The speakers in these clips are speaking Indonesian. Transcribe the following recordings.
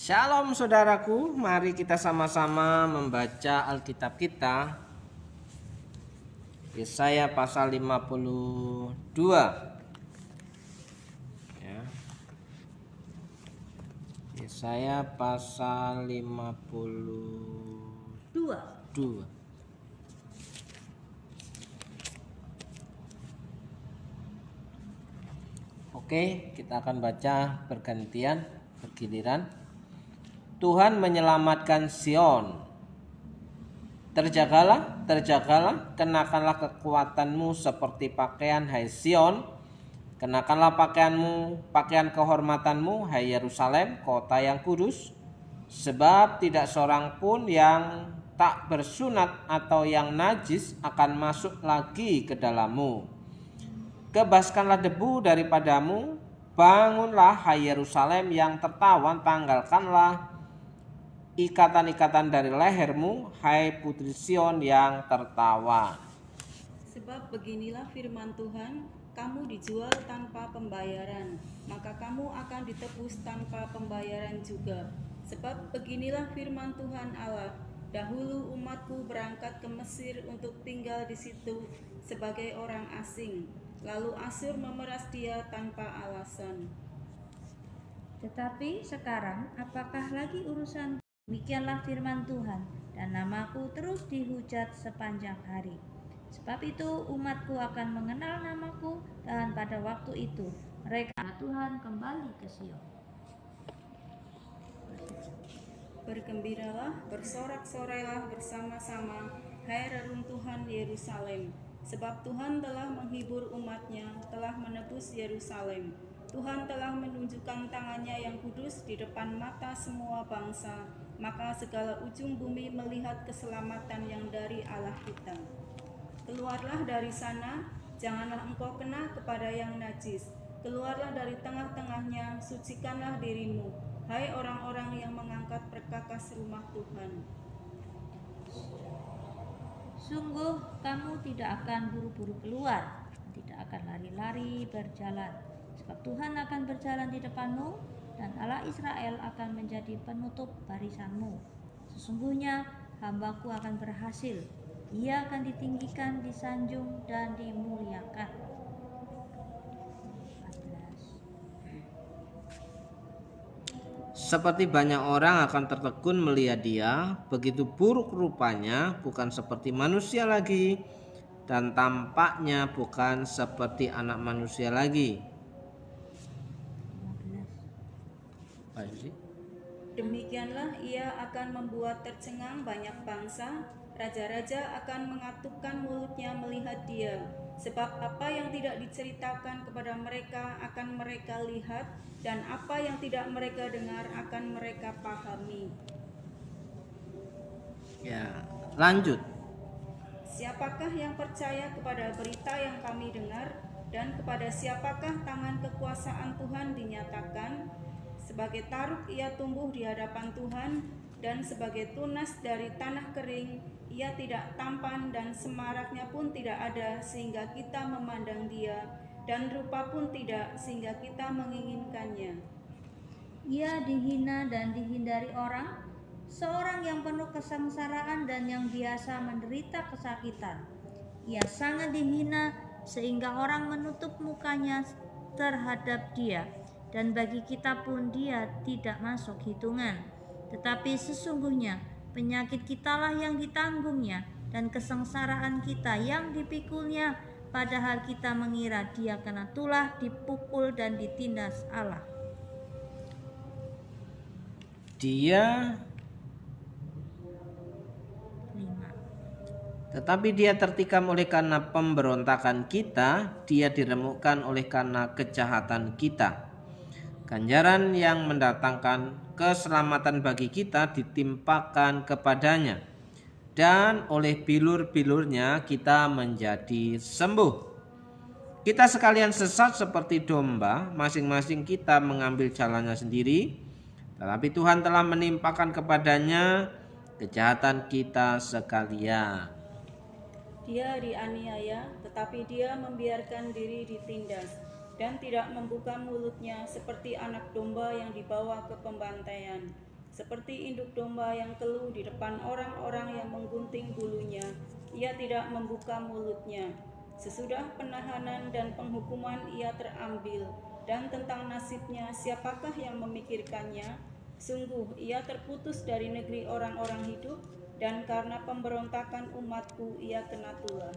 Shalom saudaraku, mari kita sama-sama membaca Alkitab kita. Yesaya pasal 52. Ya. Yesaya pasal 52. Oke, kita akan baca bergantian, bergiliran. Tuhan menyelamatkan Sion. Terjagalah, terjagalah, kenakanlah kekuatanmu seperti pakaian, hai Sion. Kenakanlah pakaianmu, pakaian kehormatanmu, hai Yerusalem, kota yang kudus. Sebab tidak seorang pun yang tak bersunat atau yang najis akan masuk lagi ke dalammu. Kebaskanlah debu daripadamu, bangunlah hai Yerusalem yang tertawan, tanggalkanlah ikatan-ikatan dari lehermu, hai putri Sion yang tertawa. Sebab beginilah firman Tuhan, kamu dijual tanpa pembayaran, maka kamu akan ditebus tanpa pembayaran juga. Sebab beginilah firman Tuhan Allah, dahulu umatku berangkat ke Mesir untuk tinggal di situ sebagai orang asing. Lalu Asyur memeras dia tanpa alasan. Tetapi sekarang apakah lagi urusan? Demikianlah firman Tuhan, dan namaku terus dihujat sepanjang hari. Sebab itu umatku akan mengenal namaku, dan pada waktu itu mereka Tuhan kembali ke Sion. Bergembiralah, bersorak-sorailah bersama-sama, hai reruntuhan Yerusalem. Sebab Tuhan telah menghibur umatnya, telah menebus Yerusalem. Tuhan telah menunjukkan tangannya yang kudus di depan mata semua bangsa, maka segala ujung bumi melihat keselamatan yang dari Allah kita. Keluarlah dari sana, janganlah engkau kena kepada yang najis. Keluarlah dari tengah-tengahnya, sucikanlah dirimu. Hai orang-orang yang mengangkat perkakas rumah Tuhan. Sungguh kamu tidak akan buru-buru keluar, tidak akan lari-lari berjalan. Sebab Tuhan akan berjalan di depanmu, dan Allah Israel akan menjadi penutup barisanmu. Sesungguhnya hambaku akan berhasil, ia akan ditinggikan, disanjung, dan dimuliakan. Seperti banyak orang akan tertegun melihat dia, begitu buruk rupanya, bukan seperti manusia lagi, dan tampaknya bukan seperti anak manusia lagi. 15. Apa sih? Demikianlah ia akan membuat tercengang banyak bangsa, raja-raja akan mengatupkan mulutnya melihat dia. Sebab apa yang tidak diceritakan kepada mereka akan mereka lihat, dan apa yang tidak mereka dengar akan mereka pahami. Ya, lanjut. Siapakah yang percaya kepada berita yang kami dengar, dan kepada siapakah tangan kekuasaan Tuhan dinyatakan? Sebagai taruk ia tumbuh di hadapan Tuhan, dan sebagai tunas dari tanah kering, ia tidak tampan dan semaraknya pun tidak ada sehingga kita memandang dia, dan rupa pun tidak sehingga kita menginginkannya. Ia dihina dan dihindari orang, seorang yang penuh kesengsaraan dan yang biasa menderita kesakitan. Ia sangat dihina sehingga orang menutup mukanya terhadap dia, dan bagi kita pun dia tidak masuk hitungan. Tetapi sesungguhnya penyakit kitalah yang ditanggungnya, dan kesengsaraan kita yang dipikulnya, padahal kita mengira dia kena tulah, dipukul dan ditindas Allah. Dia 5. Tetapi dia tertikam oleh karena pemberontakan kita, dia diremukkan oleh karena kejahatan kita. Ganjaran yang mendatangkan keselamatan bagi kita ditimpakan kepadanya, dan oleh bilur-bilurnya kita menjadi sembuh. Kita sekalian sesat seperti domba, masing-masing kita mengambil jalannya sendiri, tetapi Tuhan telah menimpakan kepadanya kejahatan kita sekalian. Dia dianiaya, tetapi dia membiarkan diri ditindas, dan tidak membuka mulutnya seperti anak domba yang dibawa ke pembantaian. Seperti induk domba yang keluh di depan orang-orang yang menggunting bulunya, ia tidak membuka mulutnya. Sesudah penahanan dan penghukuman ia terambil, dan tentang nasibnya siapakah yang memikirkannya? Sungguh ia terputus dari negeri orang-orang hidup, dan karena pemberontakan umatku ia kena tulah.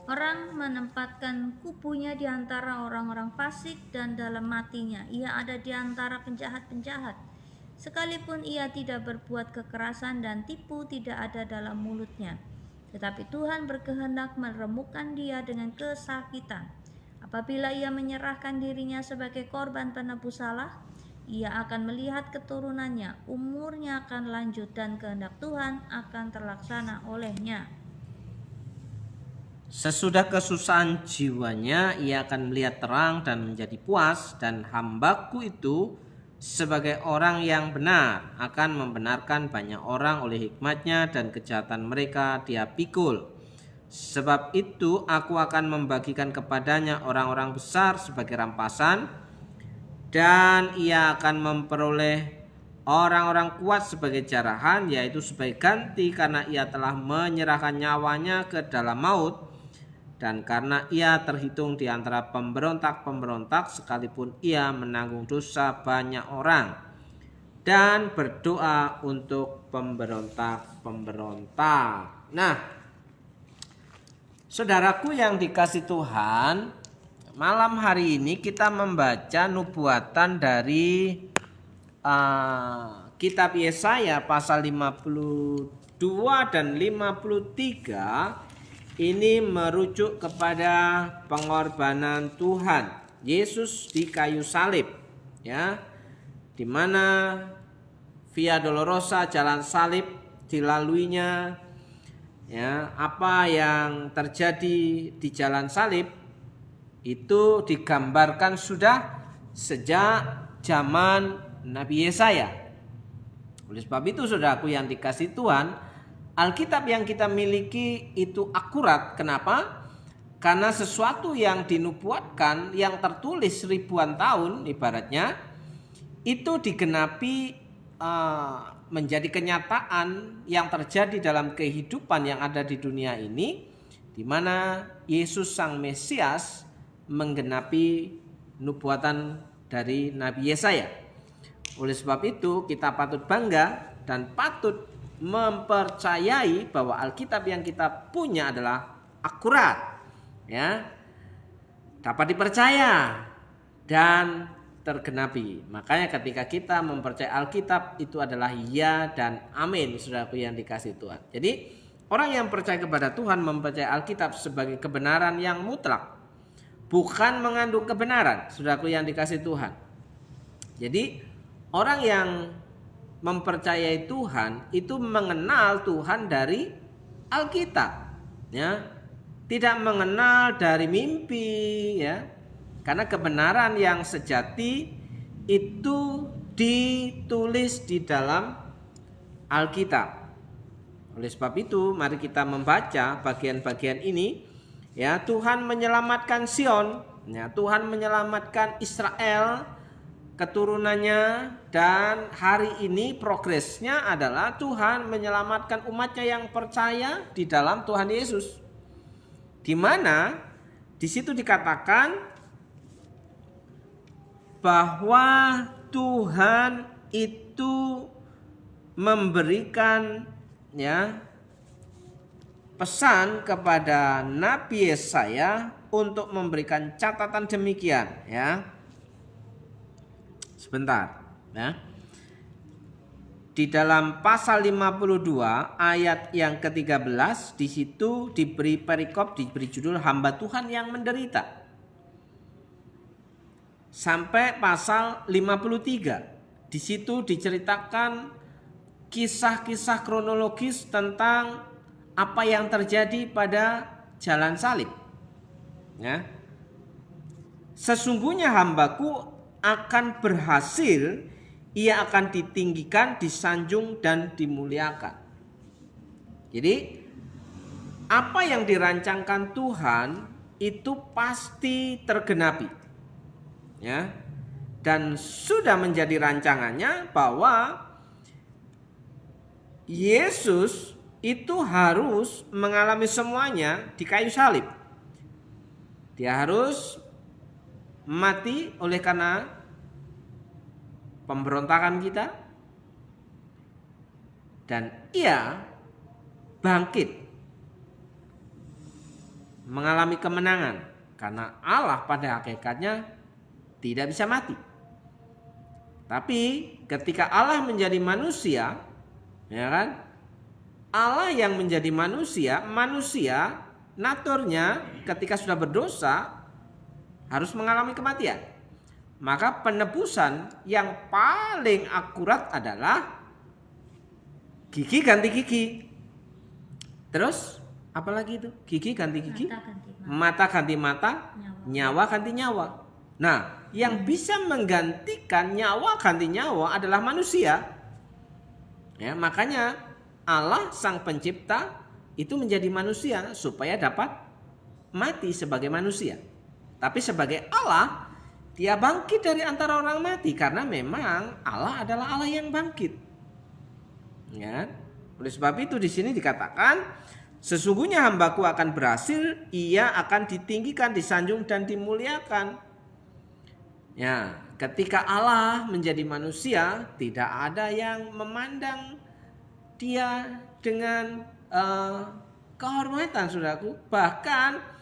Orang menempatkan kubunya di antara orang-orang fasik, dan dalam matinya ia ada di antara penjahat-penjahat. Sekalipun ia tidak berbuat kekerasan dan tipu tidak ada dalam mulutnya. Tetapi Tuhan berkehendak meremukkan dia dengan kesakitan. Apabila ia menyerahkan dirinya sebagai korban penebus salah, ia akan melihat keturunannya, umurnya akan lanjut dan kehendak Tuhan akan terlaksana olehnya. Sesudah kesusahan jiwanya, ia akan melihat terang dan menjadi puas, dan hambaku itu sebagai orang yang benar akan membenarkan banyak orang oleh hikmatnya, dan kejahatan mereka dia pikul. Sebab itu aku akan membagikan kepadanya orang-orang besar sebagai rampasan, dan ia akan memperoleh orang-orang kuat sebagai jarahan, yaitu sebagai ganti karena ia telah menyerahkan nyawanya ke dalam maut. Dan karena ia terhitung di antara pemberontak-pemberontak, sekalipun ia menanggung dosa banyak orang dan berdoa untuk pemberontak-pemberontak. Nah, saudaraku yang dikasih Tuhan, malam hari ini kita membaca nubuatan dari kitab Yesaya pasal 52 dan 53. Ini merujuk kepada pengorbanan Tuhan Yesus di kayu salib, ya, di mana Via Dolorosa, jalan salib dilaluinya, ya. Apa yang terjadi di jalan salib itu digambarkan sudah sejak zaman Nabi Yesaya. Oleh sebab itu, saudaraku yang dikasih Tuhan, Alkitab yang kita miliki itu akurat. Kenapa? Karena sesuatu yang dinubuatkan, yang tertulis ribuan tahun ibaratnya, itu digenapi menjadi kenyataan yang terjadi dalam kehidupan yang ada di dunia ini, di mana Yesus Sang Mesias menggenapi nubuatan dari Nabi Yesaya. Oleh sebab itu kita patut bangga dan patut mempercayai bahwa Alkitab yang kita punya adalah akurat, ya, dapat dipercaya dan tergenapi. Makanya ketika kita mempercayai Alkitab, itu adalah ya dan amin, saudaraku yang dikasih Tuhan. Jadi orang yang percaya kepada Tuhan mempercayai Alkitab sebagai kebenaran yang mutlak, bukan mengandung kebenaran, saudaraku yang dikasih Tuhan. Jadi orang yang mempercayai Tuhan itu mengenal Tuhan dari Alkitab, ya, tidak mengenal dari mimpi, ya, karena kebenaran yang sejati itu ditulis di dalam Alkitab. Oleh sebab itu mari kita membaca bagian-bagian ini, ya. Tuhan menyelamatkan Sion, ya, Tuhan menyelamatkan Israel, keturunannya, dan hari ini progresnya adalah Tuhan menyelamatkan umatnya yang percaya di dalam Tuhan Yesus, di mana di situ dikatakan bahwa Tuhan itu memberikan, ya, pesan kepada Nabi Yesaya untuk memberikan catatan demikian, ya. Sebentar, ya. Di dalam pasal 52 ayat yang ke-13, di situ diberi perikop, diberi judul hamba Tuhan yang menderita. Sampai pasal 53, di situ diceritakan kisah-kisah kronologis tentang apa yang terjadi pada jalan salib, ya. Sesungguhnya hambaku akan berhasil, ia akan ditinggikan, disanjung, dan dimuliakan. Jadi apa yang dirancangkan Tuhan itu pasti tergenapi, ya. Dan sudah menjadi rancangannya bahwa Yesus itu harus mengalami semuanya di kayu salib. Dia harus mati oleh karena pemberontakan kita, dan ia bangkit mengalami kemenangan karena Allah pada hakikatnya tidak bisa mati. Tapi ketika Allah menjadi manusia, ya kan? Allah yang menjadi manusia, manusia naturnya ketika sudah berdosa harus mengalami kematian. Maka penebusan yang paling akurat adalah gigi ganti gigi. Terus apalagi itu? Gigi ganti gigi, mata ganti mata, nyawa ganti nyawa. Nah, yang bisa menggantikan nyawa ganti nyawa adalah manusia. Ya, makanya Allah sang pencipta itu menjadi manusia supaya dapat mati sebagai manusia. Tapi sebagai Allah, dia bangkit dari antara orang mati karena memang Allah adalah Allah yang bangkit. Ya. Oleh sebab itu di sini dikatakan, sesungguhnya hambaku akan berhasil, ia akan ditinggikan, disanjung dan dimuliakan. Ya, ketika Allah menjadi manusia, tidak ada yang memandang dia dengan kehormatan, saudaraku. Bahkan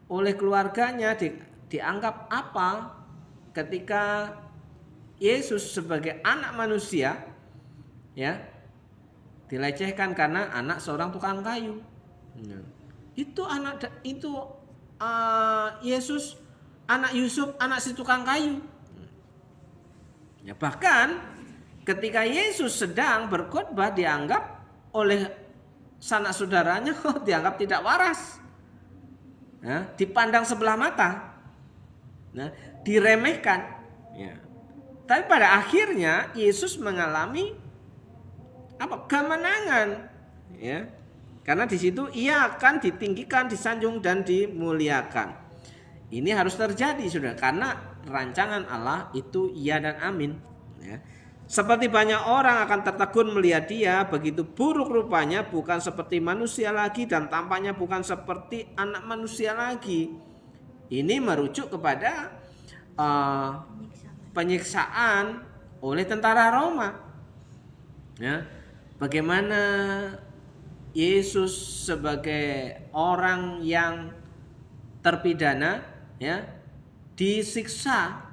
oleh keluarganya dianggap apa ketika Yesus sebagai anak manusia, ya, dilecehkan karena anak seorang tukang kayu. Yesus anak Yusuf, anak si tukang kayu. Ya, bahkan ketika Yesus sedang berkhotbah dianggap oleh sanak saudaranya dianggap tidak waras. Ya, dipandang sebelah mata. Nah, diremehkan. Ya. Tapi pada akhirnya Yesus mengalami kemenangan. Ya. Karena di situ ia akan ditinggikan, disanjung dan dimuliakan. Ini harus terjadi, saudara, karena rancangan Allah itu iya dan amin. Ya. Seperti banyak orang akan tertegun melihat dia, begitu buruk rupanya, bukan seperti manusia lagi dan tampaknya bukan seperti anak manusia lagi. Ini merujuk kepada penyiksaan oleh tentara Roma. Ya. Bagaimana Yesus sebagai orang yang terpidana, ya, disiksa,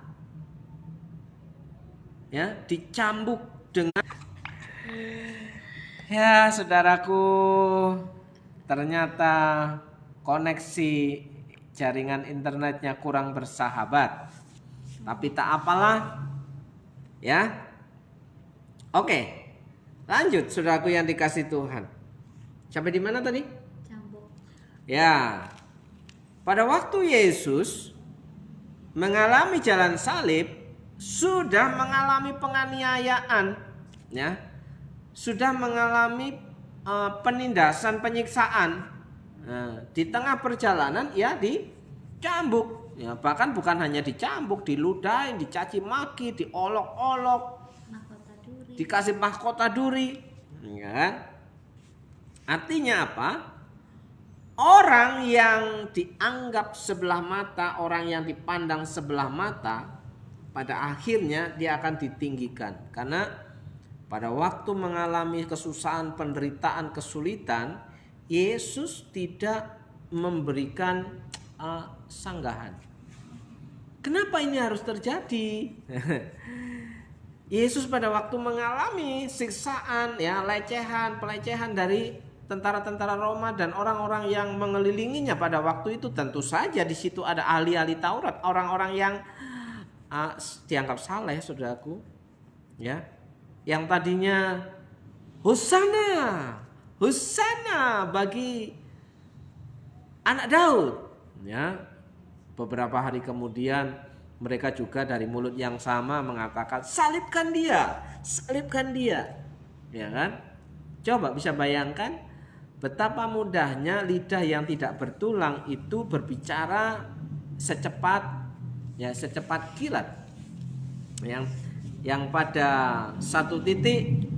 ya, dicambuk dengan, ya, saudaraku, ternyata koneksi jaringan internetnya kurang bersahabat. Tapi tak apalah, ya. Oke, lanjut, saudaraku yang dikasih Tuhan. Sampai di mana tadi? Cambuk. Ya. Pada waktu Yesus mengalami jalan salib, sudah mengalami penganiayaan, ya, sudah mengalami penindasan, penyiksaan. Nah, di tengah perjalanan ia dicambuk, ya, bahkan bukan hanya dicambuk, diludahin, dicaci maki, diolok-olok, dikasih mahkota duri, ya kan? Artinya apa? Orang yang dianggap sebelah mata, orang yang dipandang sebelah mata, pada akhirnya dia akan ditinggikan. Karena pada waktu mengalami kesusahan, penderitaan, kesulitan, Yesus tidak memberikan sanggahan. Kenapa ini harus terjadi? Yesus pada waktu mengalami siksaan, ya, pelecehan dari tentara-tentara Roma dan orang-orang yang mengelilinginya pada waktu itu, tentu saja di situ ada ahli-ahli Taurat, orang-orang yang dianggap saleh, saudaraku, ya, yang tadinya Hosana, Hosana bagi anak Daud, ya, beberapa hari kemudian mereka juga dari mulut yang sama mengatakan salibkan dia, ya kan? Coba bisa bayangkan betapa mudahnya lidah yang tidak bertulang itu berbicara secepat kilat. Yang pada satu titik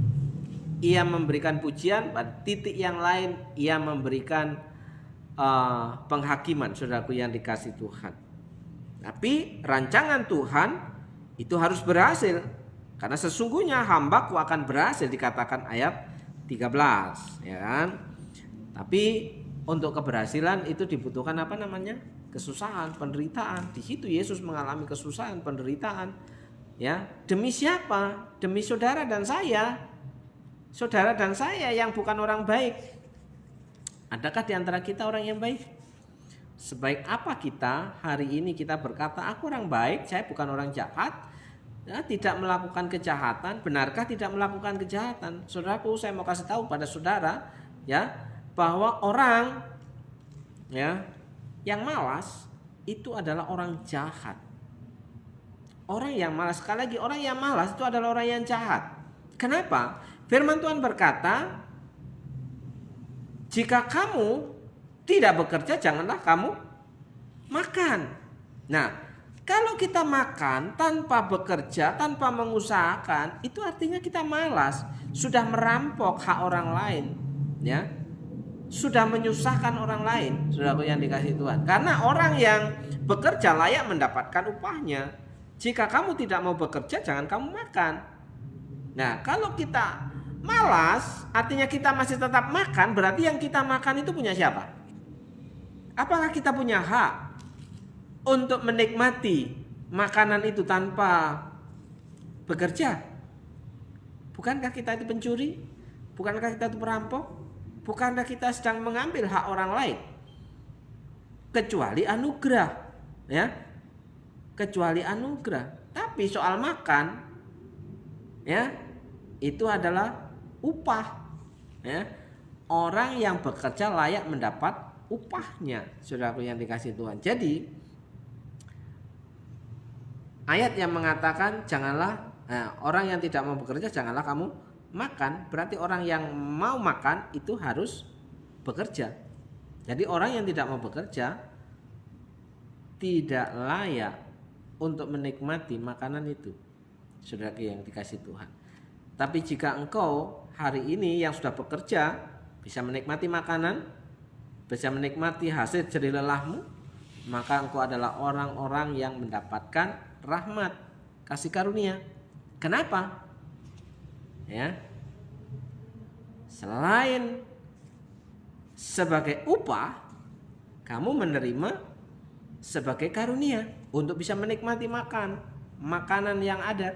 ia memberikan pujian, pada titik yang lain ia memberikan penghakiman, saudaraku yang dikasih Tuhan. Tapi rancangan Tuhan itu harus berhasil, karena sesungguhnya hambaku akan berhasil, dikatakan ayat 13, ya kan? Tapi untuk keberhasilan itu dibutuhkan apa namanya? Kesusahan, penderitaan. Di situ Yesus mengalami kesusahan, penderitaan. Ya, demi siapa? Demi saudara dan saya. Saudara dan saya yang bukan orang baik. Adakah di antara kita orang yang baik? Sebaik apa kita hari ini kita berkata, aku orang baik, saya bukan orang jahat, ya, tidak melakukan kejahatan. Benarkah tidak melakukan kejahatan? Saudaraku, saya mau kasih tahu pada saudara, ya, bahwa orang, ya, yang malas itu adalah orang jahat. Orang yang malas, sekali lagi, orang yang malas itu adalah orang yang jahat. Kenapa? Firman Tuhan berkata, jika kamu tidak bekerja, janganlah kamu makan. Nah, kalau kita makan tanpa bekerja, tanpa mengusahakan, itu artinya kita malas, sudah merampok hak orang lain, ya, sudah menyusahkan orang lain, saudaraku yang dikasihi Tuhan. Karena orang yang bekerja layak mendapatkan upahnya. Jika kamu tidak mau bekerja, jangan kamu makan. Nah, kalau kita malas, artinya kita masih tetap makan, berarti yang kita makan itu punya siapa? Apakah kita punya hak untuk menikmati makanan itu tanpa bekerja? Bukankah kita itu pencuri? Bukankah kita itu perampok? Bukankah kita sedang mengambil hak orang lain? Kecuali anugerah, ya. Kecuali anugerah. Tapi soal makan, ya, itu adalah upah, ya. Orang yang bekerja layak mendapat upahnya, saudaraku yang dikasihi Tuhan. Jadi ayat yang mengatakan janganlah, orang yang tidak mau bekerja janganlah kamu makan, berarti orang yang mau makan itu harus bekerja. Jadi orang yang tidak mau bekerja tidak layak untuk menikmati makanan itu, saudaraku yang dikasihi Tuhan. Tapi jika engkau hari ini yang sudah bekerja bisa menikmati makanan, bisa menikmati hasil jerih lelahmu, maka engkau adalah orang-orang yang mendapatkan rahmat, kasih karunia. Kenapa? Ya. Selain sebagai upah, kamu menerima sebagai karunia untuk bisa menikmati makanan yang ada.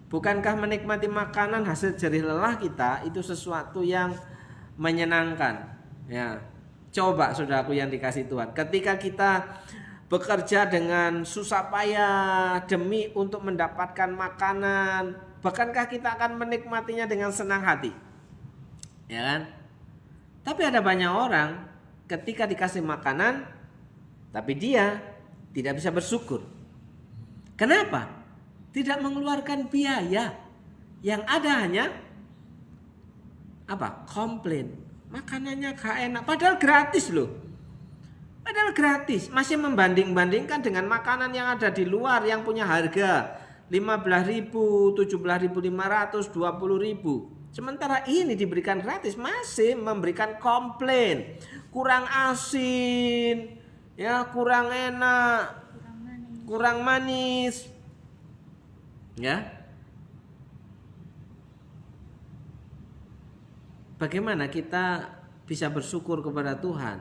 Bukankah menikmati makanan hasil jerih lelah kita itu sesuatu yang menyenangkan? Ya, coba saudaraku yang dikasihi Tuhan, ketika kita bekerja dengan susah payah demi untuk mendapatkan makanan, bukankah kita akan menikmatinya dengan senang hati? Ya kan? Tapi ada banyak orang ketika dikasih makanan, tapi dia tidak bisa bersyukur. Kenapa? Tidak mengeluarkan biaya. Yang ada hanya apa? Komplain. Makanannya gak enak, padahal gratis loh. Padahal gratis, masih membanding-bandingkan dengan makanan yang ada di luar yang punya harga 15.000, 17.500, 20.000. Sementara ini diberikan gratis, masih memberikan komplain. Kurang asin, ya, kurang enak, kurang manis. Ya. Bagaimana kita bisa bersyukur kepada Tuhan?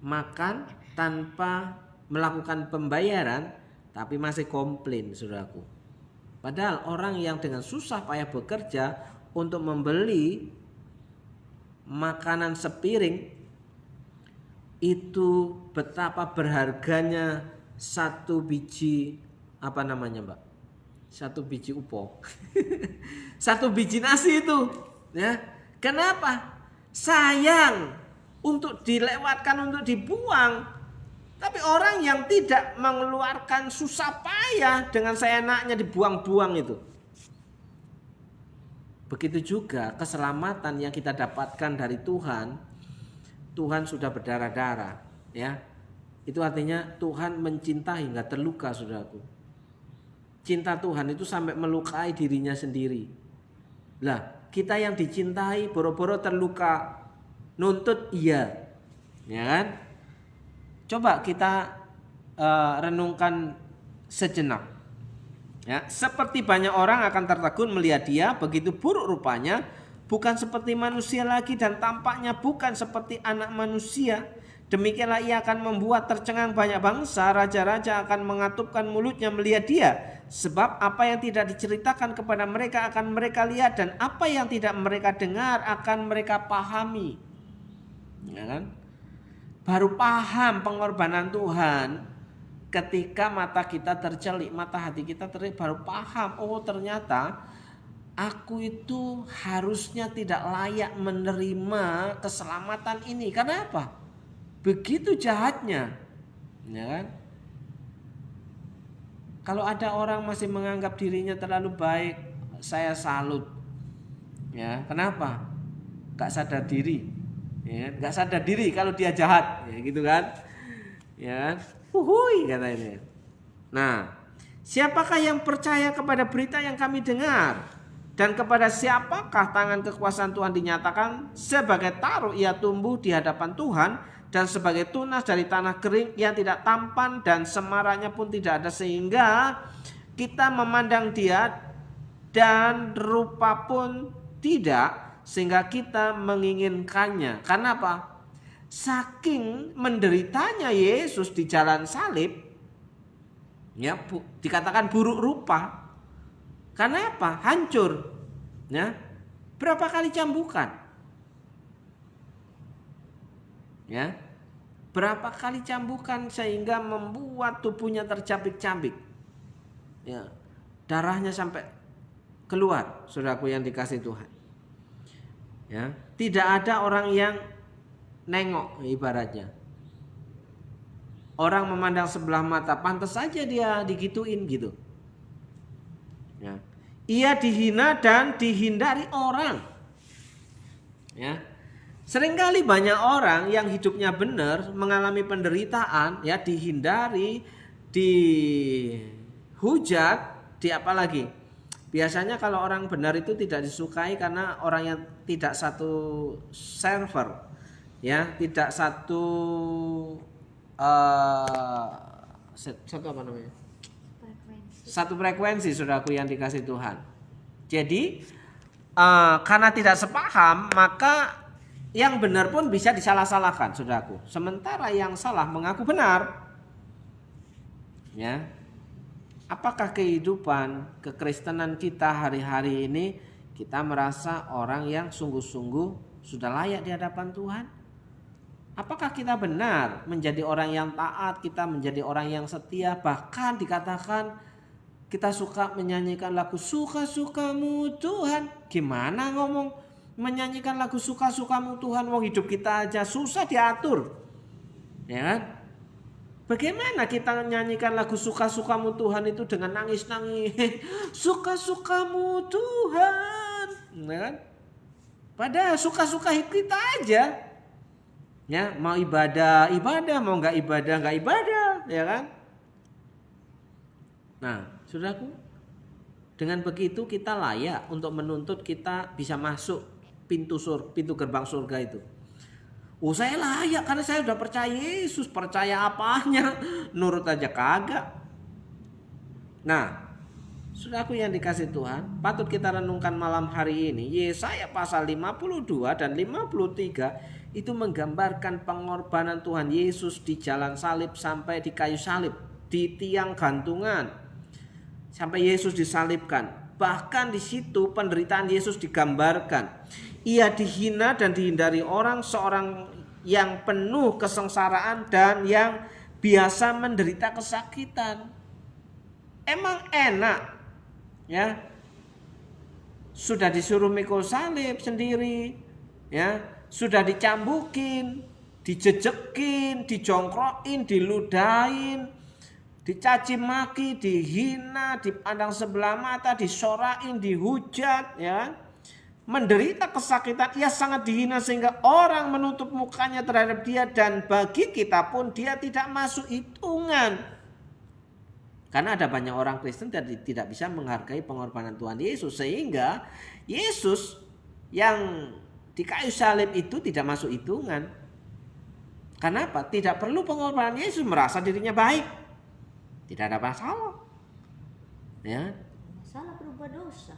Makan tanpa melakukan pembayaran tapi masih komplain, saudaraku. Padahal orang yang dengan susah payah bekerja untuk membeli makanan sepiring itu betapa berharganya satu biji apa namanya, Mbak? Satu biji upo. Satu biji nasi itu, ya. Kenapa? Sayang untuk dilewatkan, untuk dibuang. Tapi orang yang tidak mengeluarkan susah payah dengan seenaknya dibuang-buang itu. Begitu juga keselamatan yang kita dapatkan dari Tuhan. Tuhan sudah berdarah-darah, ya. Itu artinya Tuhan mencintai hingga terluka, saudaraku. Cinta Tuhan itu sampai melukai dirinya sendiri. Lah, kita yang dicintai boro-boro terluka, nuntut iya, ya kan? Coba kita renungkan sejenak. Ya, seperti banyak orang akan tertegun melihat dia begitu buruk rupanya, bukan seperti manusia lagi dan tampaknya bukan seperti anak manusia. Demikianlah ia akan membuat tercengang banyak bangsa, raja-raja akan mengatupkan mulutnya melihat dia. Sebab apa yang tidak diceritakan kepada mereka akan mereka lihat, dan apa yang tidak mereka dengar akan mereka pahami. Ya kan? Baru paham pengorbanan Tuhan ketika mata kita tercelik, mata hati kita tercelik, baru paham, oh ternyata aku itu harusnya tidak layak menerima keselamatan ini. Karena apa? Begitu jahatnya, ya kan? Kalau ada orang masih menganggap dirinya terlalu baik, saya salut. Ya, kenapa? Gak sadar diri, ya, gak sadar diri kalau dia jahat, ya gitu kan? Ya, huhui kata ini. Nah, siapakah yang percaya kepada berita yang kami dengar? Dan kepada siapakah tangan kekuasaan Tuhan dinyatakan? Sebagai taruh ia tumbuh di hadapan Tuhan, dan sebagai tunas dari tanah kering yang tidak tampan dan semaraknya pun tidak ada, sehingga kita memandang dia dan rupa pun tidak, sehingga kita menginginkannya. Karena apa? Saking menderitanya Yesus di jalan salib, ya dikatakan buruk rupa. Karena apa? Hancur. Ya, berapa kali cambukan? Ya, berapa kali cambukan sehingga membuat tubuhnya tercabik-cabik. Ya, darahnya sampai keluar, saudaraku yang dikasihi Tuhan. Ya, tidak ada orang yang nengok ibaratnya. Orang memandang sebelah mata, pantas saja dia digituin gitu. Ya. Ia dihina dan dihindari orang. Ya. Seringkali banyak orang yang hidupnya benar mengalami penderitaan, ya, dihindari, dihujat, di apa lagi? Biasanya kalau orang benar itu tidak disukai karena orang yang tidak satu server, ya, tidak satu satu apa namanya? Satu frekuensi, saudaraku yang dikasih Tuhan. Jadi karena tidak sepaham, maka yang benar pun bisa disalah-salahkan, saudaraku. Sementara yang salah mengaku benar. Ya. Apakah kehidupan kekristenan kita hari-hari ini kita merasa orang yang sungguh-sungguh sudah layak di hadapan Tuhan? Apakah kita benar menjadi orang yang taat, kita menjadi orang yang setia, bahkan dikatakan kita suka menyanyikan lagu suka-sukamu Tuhan. Gimana ngomong menyanyikan lagu suka-sukamu Tuhan, wong hidup kita aja susah diatur. Ya kan? Bagaimana kita menyanyikan lagu suka-sukamu Tuhan itu dengan nangis-nangis, suka-sukamu Tuhan, ya kan? Padahal suka-suka kita aja. Ya, mau ibadah, mau nggak ibadah, ya kan? Nah, saudaraku, dengan begitu kita layak untuk menuntut kita bisa masuk pintu gerbang surga itu. Oh, saya layak karena saya sudah percaya Yesus. Percaya apanya? Nurut aja kagak. Nah, saudaraku yang dikasih Tuhan, patut kita renungkan malam hari ini. Yesaya pasal 52 dan 53 itu menggambarkan pengorbanan Tuhan Yesus di jalan salib sampai di kayu salib, di tiang gantungan, sampai Yesus disalibkan. Bahkan di situ penderitaan Yesus digambarkan. Ia dihina dan dihindari orang, seorang yang penuh kesengsaraan dan yang biasa menderita kesakitan. Emang enak, ya? Sudah disuruh mikul salib sendiri, ya? Sudah dicambukin, dijejekin, dijongkrokin, diludahin, dicaci maki, dihina, dipandang sebelah mata, disorain, dihujat, ya. Menderita kesakitan, ia sangat dihina sehingga orang menutup mukanya terhadap dia, dan bagi kita pun dia tidak masuk hitungan. Karena ada banyak orang Kristen tidak bisa menghargai pengorbanan Tuhan Yesus, sehingga Yesus yang di kayu salib itu tidak masuk hitungan. Kenapa? Tidak perlu pengorbanan. Yesus merasa dirinya baik. Tidak ada masalah. Ya, Masalah berubah dosa.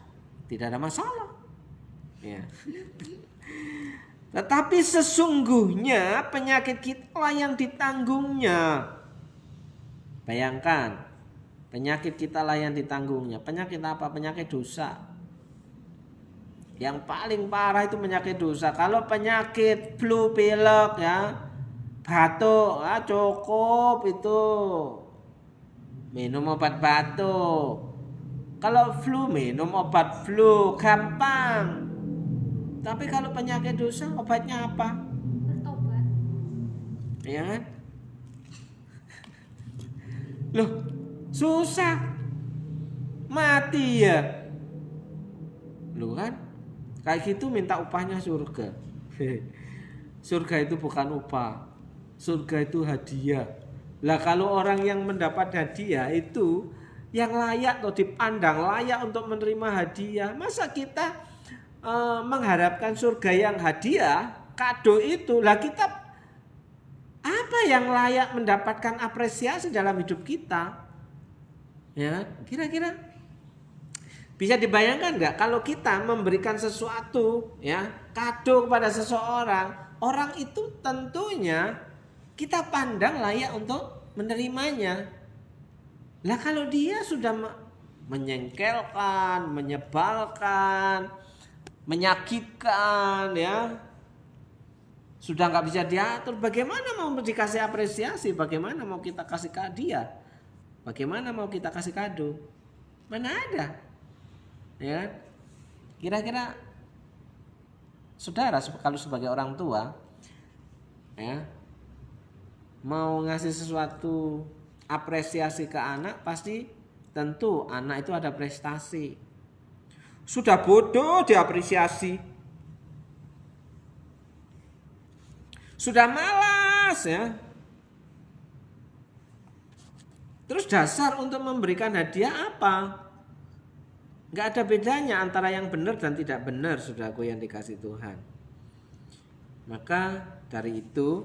tidak ada masalah. Ya. Tetapi sesungguhnya penyakit kita yang ditanggungnya. Bayangkan, penyakit kita lah yang ditanggungnya. Penyakit apa? Penyakit dosa. Yang paling parah itu penyakit dosa. Kalau penyakit flu, pilek, ya, batuk, cukup itu minum obat batuk. Kalau flu minum obat flu, gampang. Tapi kalau penyakit dosa obatnya apa? Bertobat. Ya kan? Loh, susah. Mati ya. Loh kan? Kayak gitu minta upahnya surga. Surga itu bukan upah. Surga itu hadiah. Lah kalau orang yang mendapat hadiah itu yang layak atau dipandang layak untuk menerima hadiah, masa kita mengharapkan surga yang hadiah, kado itu, lah kita apa yang layak mendapatkan apresiasi dalam hidup kita? Ya, kira-kira bisa dibayangkan nggak kalau kita memberikan sesuatu, ya, kado kepada seseorang, orang itu tentunya kita pandang layak untuk menerimanya. Lah kalau dia sudah menyengkelkan, menyebalkan, menyakitkan, ya, sudah nggak bisa diatur, bagaimana mau dikasih apresiasi? Bagaimana mau kita kasih hadiah? Bagaimana mau kita kasih kado? Mana ada? Ya, kira-kira saudara kalau sebagai orang tua, ya, mau ngasih sesuatu apresiasi ke anak, pasti tentu anak itu ada prestasi. Sudah bodoh diapresiasi, sudah malas, ya. Terus dasar untuk memberikan hadiah apa? Nggak ada bedanya antara yang benar dan tidak benar, saudaraku yang dikasih Tuhan. Maka dari itu,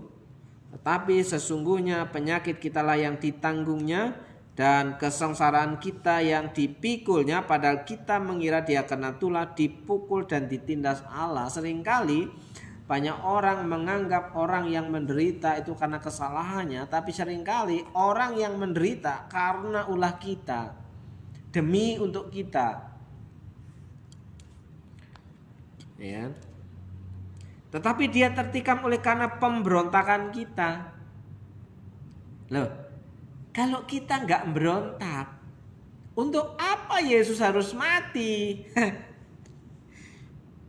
tetapi sesungguhnya penyakit kita lah yang ditanggungnya dan kesengsaraan kita yang dipikulnya, padahal kita mengira dia kena tulah, dipukul dan ditindas Allah. Seringkali banyak orang menganggap orang yang menderita itu karena kesalahannya, tapi seringkali orang yang menderita karena ulah kita, demi untuk kita. Ya. Tetapi dia tertikam oleh karena pemberontakan kita. Loh, kalau kita nggak berontak, untuk apa Yesus harus mati?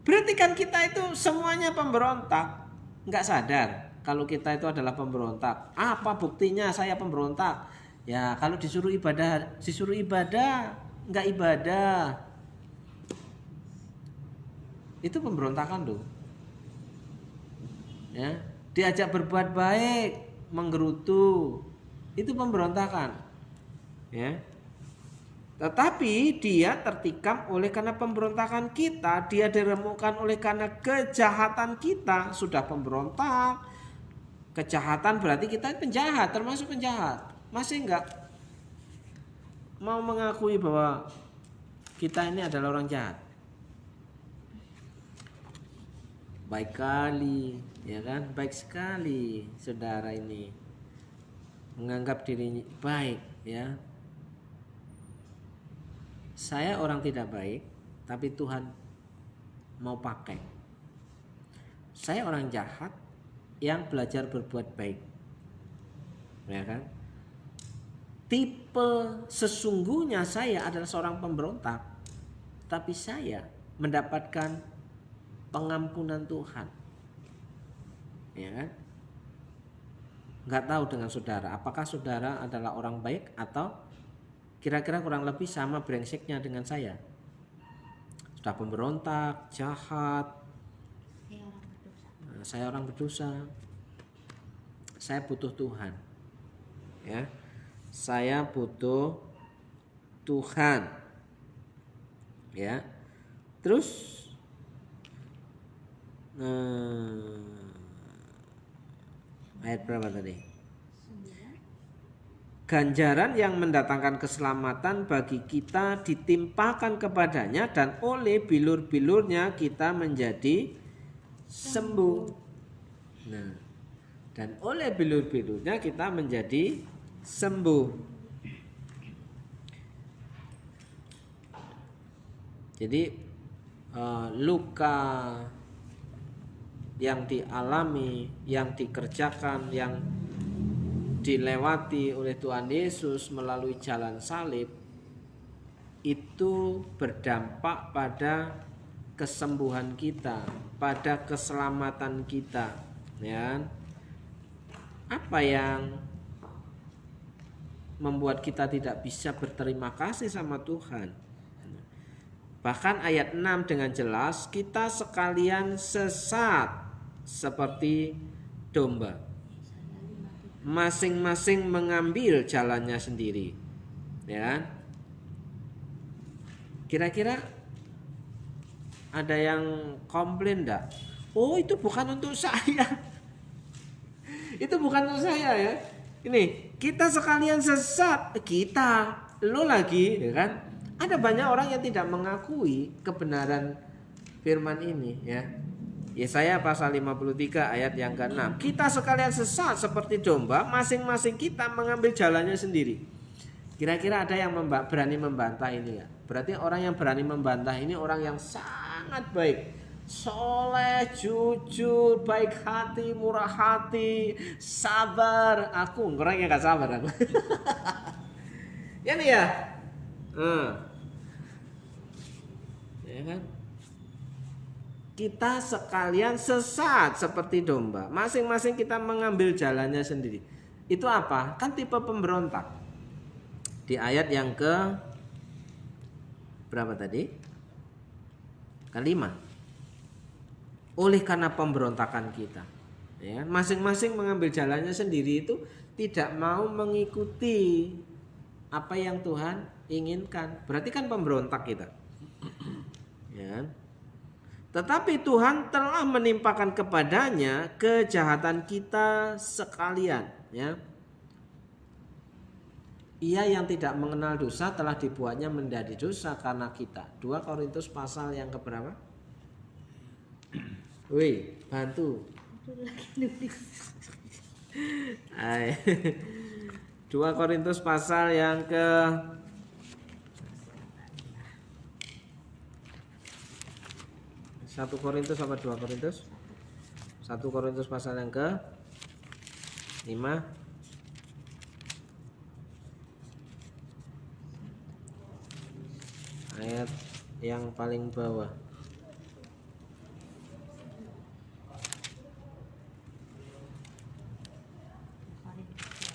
Berarti kan kita itu semuanya pemberontak. Nggak sadar kalau kita itu adalah pemberontak. Apa buktinya saya pemberontak? Ya kalau disuruh ibadah, nggak ibadah. Itu pemberontakan tuh. Ya, diajak berbuat baik, menggerutu, itu pemberontakan. Ya. Tetapi dia tertikam oleh karena pemberontakan kita, dia diremukkan oleh karena kejahatan kita. Sudah pemberontak, kejahatan berarti kita penjahat, termasuk penjahat. Masih enggak mau mengakui bahwa kita ini adalah orang jahat? Baik kali, ya kan? Baik sekali saudara ini menganggap dirinya baik, ya. Saya orang tidak baik, tapi Tuhan mau pakai. Saya orang jahat yang belajar berbuat baik, ya kan? Tipe sesungguhnya saya adalah seorang pemberontak, tapi saya mendapatkan pengampunan Tuhan, ya kan? Nggak tahu dengan saudara, apakah saudara adalah orang baik atau kira-kira kurang lebih sama brengseknya dengan saya? Sudah pemberontak, jahat. Saya orang berdosa. Saya butuh Tuhan, ya. Saya butuh Tuhan, ya. Terus Ayat berapa tadi? Ganjaran yang mendatangkan keselamatan bagi kita ditimpakan kepadanya, dan oleh bilur-bilurnya kita menjadi sembuh. Nah, dan oleh bilur-bilurnya kita menjadi sembuh. Jadi luka yang dialami, yang dikerjakan, yang dilewati oleh Tuhan Yesus melalui jalan salib itu berdampak pada kesembuhan kita, pada keselamatan kita, ya. Apa yang membuat kita tidak bisa berterima kasih sama Tuhan? Bahkan ayat 6 dengan jelas, kita sekalian sesat seperti domba, masing-masing mengambil jalannya sendiri, ya. Kira-kira ada yang komplain enggak? Oh, itu bukan untuk saya. Itu bukan untuk saya, ya. Ini kita sekalian sesat, kita, lo lagi, ya kan? Ada banyak orang yang tidak mengakui kebenaran firman ini, ya. Yesaya pasal 53 ayat yang ke-6. Kita sekalian sesat seperti domba, masing-masing kita mengambil jalannya sendiri. Kira-kira ada yang berani membantah ini ya? Berarti orang yang berani membantah ini orang yang sangat baik, soleh, jujur, baik hati, murah hati, sabar. Aku orang yang gak sabar aku. Ya nih ya. Ya kan? Kita sekalian sesat seperti domba, masing-masing kita mengambil jalannya sendiri. Itu apa? Kan tipe pemberontak. Di ayat yang ke berapa tadi? Kelima. Oleh karena pemberontakan kita, ya, masing-masing mengambil jalannya sendiri, itu tidak mau mengikuti apa yang Tuhan inginkan. Berarti kan pemberontak kita, ya. Tetapi Tuhan telah menimpakan kepadanya kejahatan kita sekalian, ya. Ia yang tidak mengenal dosa telah dibuatnya menjadi dosa karena kita. 2 Korintus pasal yang keberapa? Wih, bantu. 2 Korintus pasal yang ke 1 Korintus apa 2 Korintus? 1 Korintus pasal yang ke 5 ayat yang paling bawah.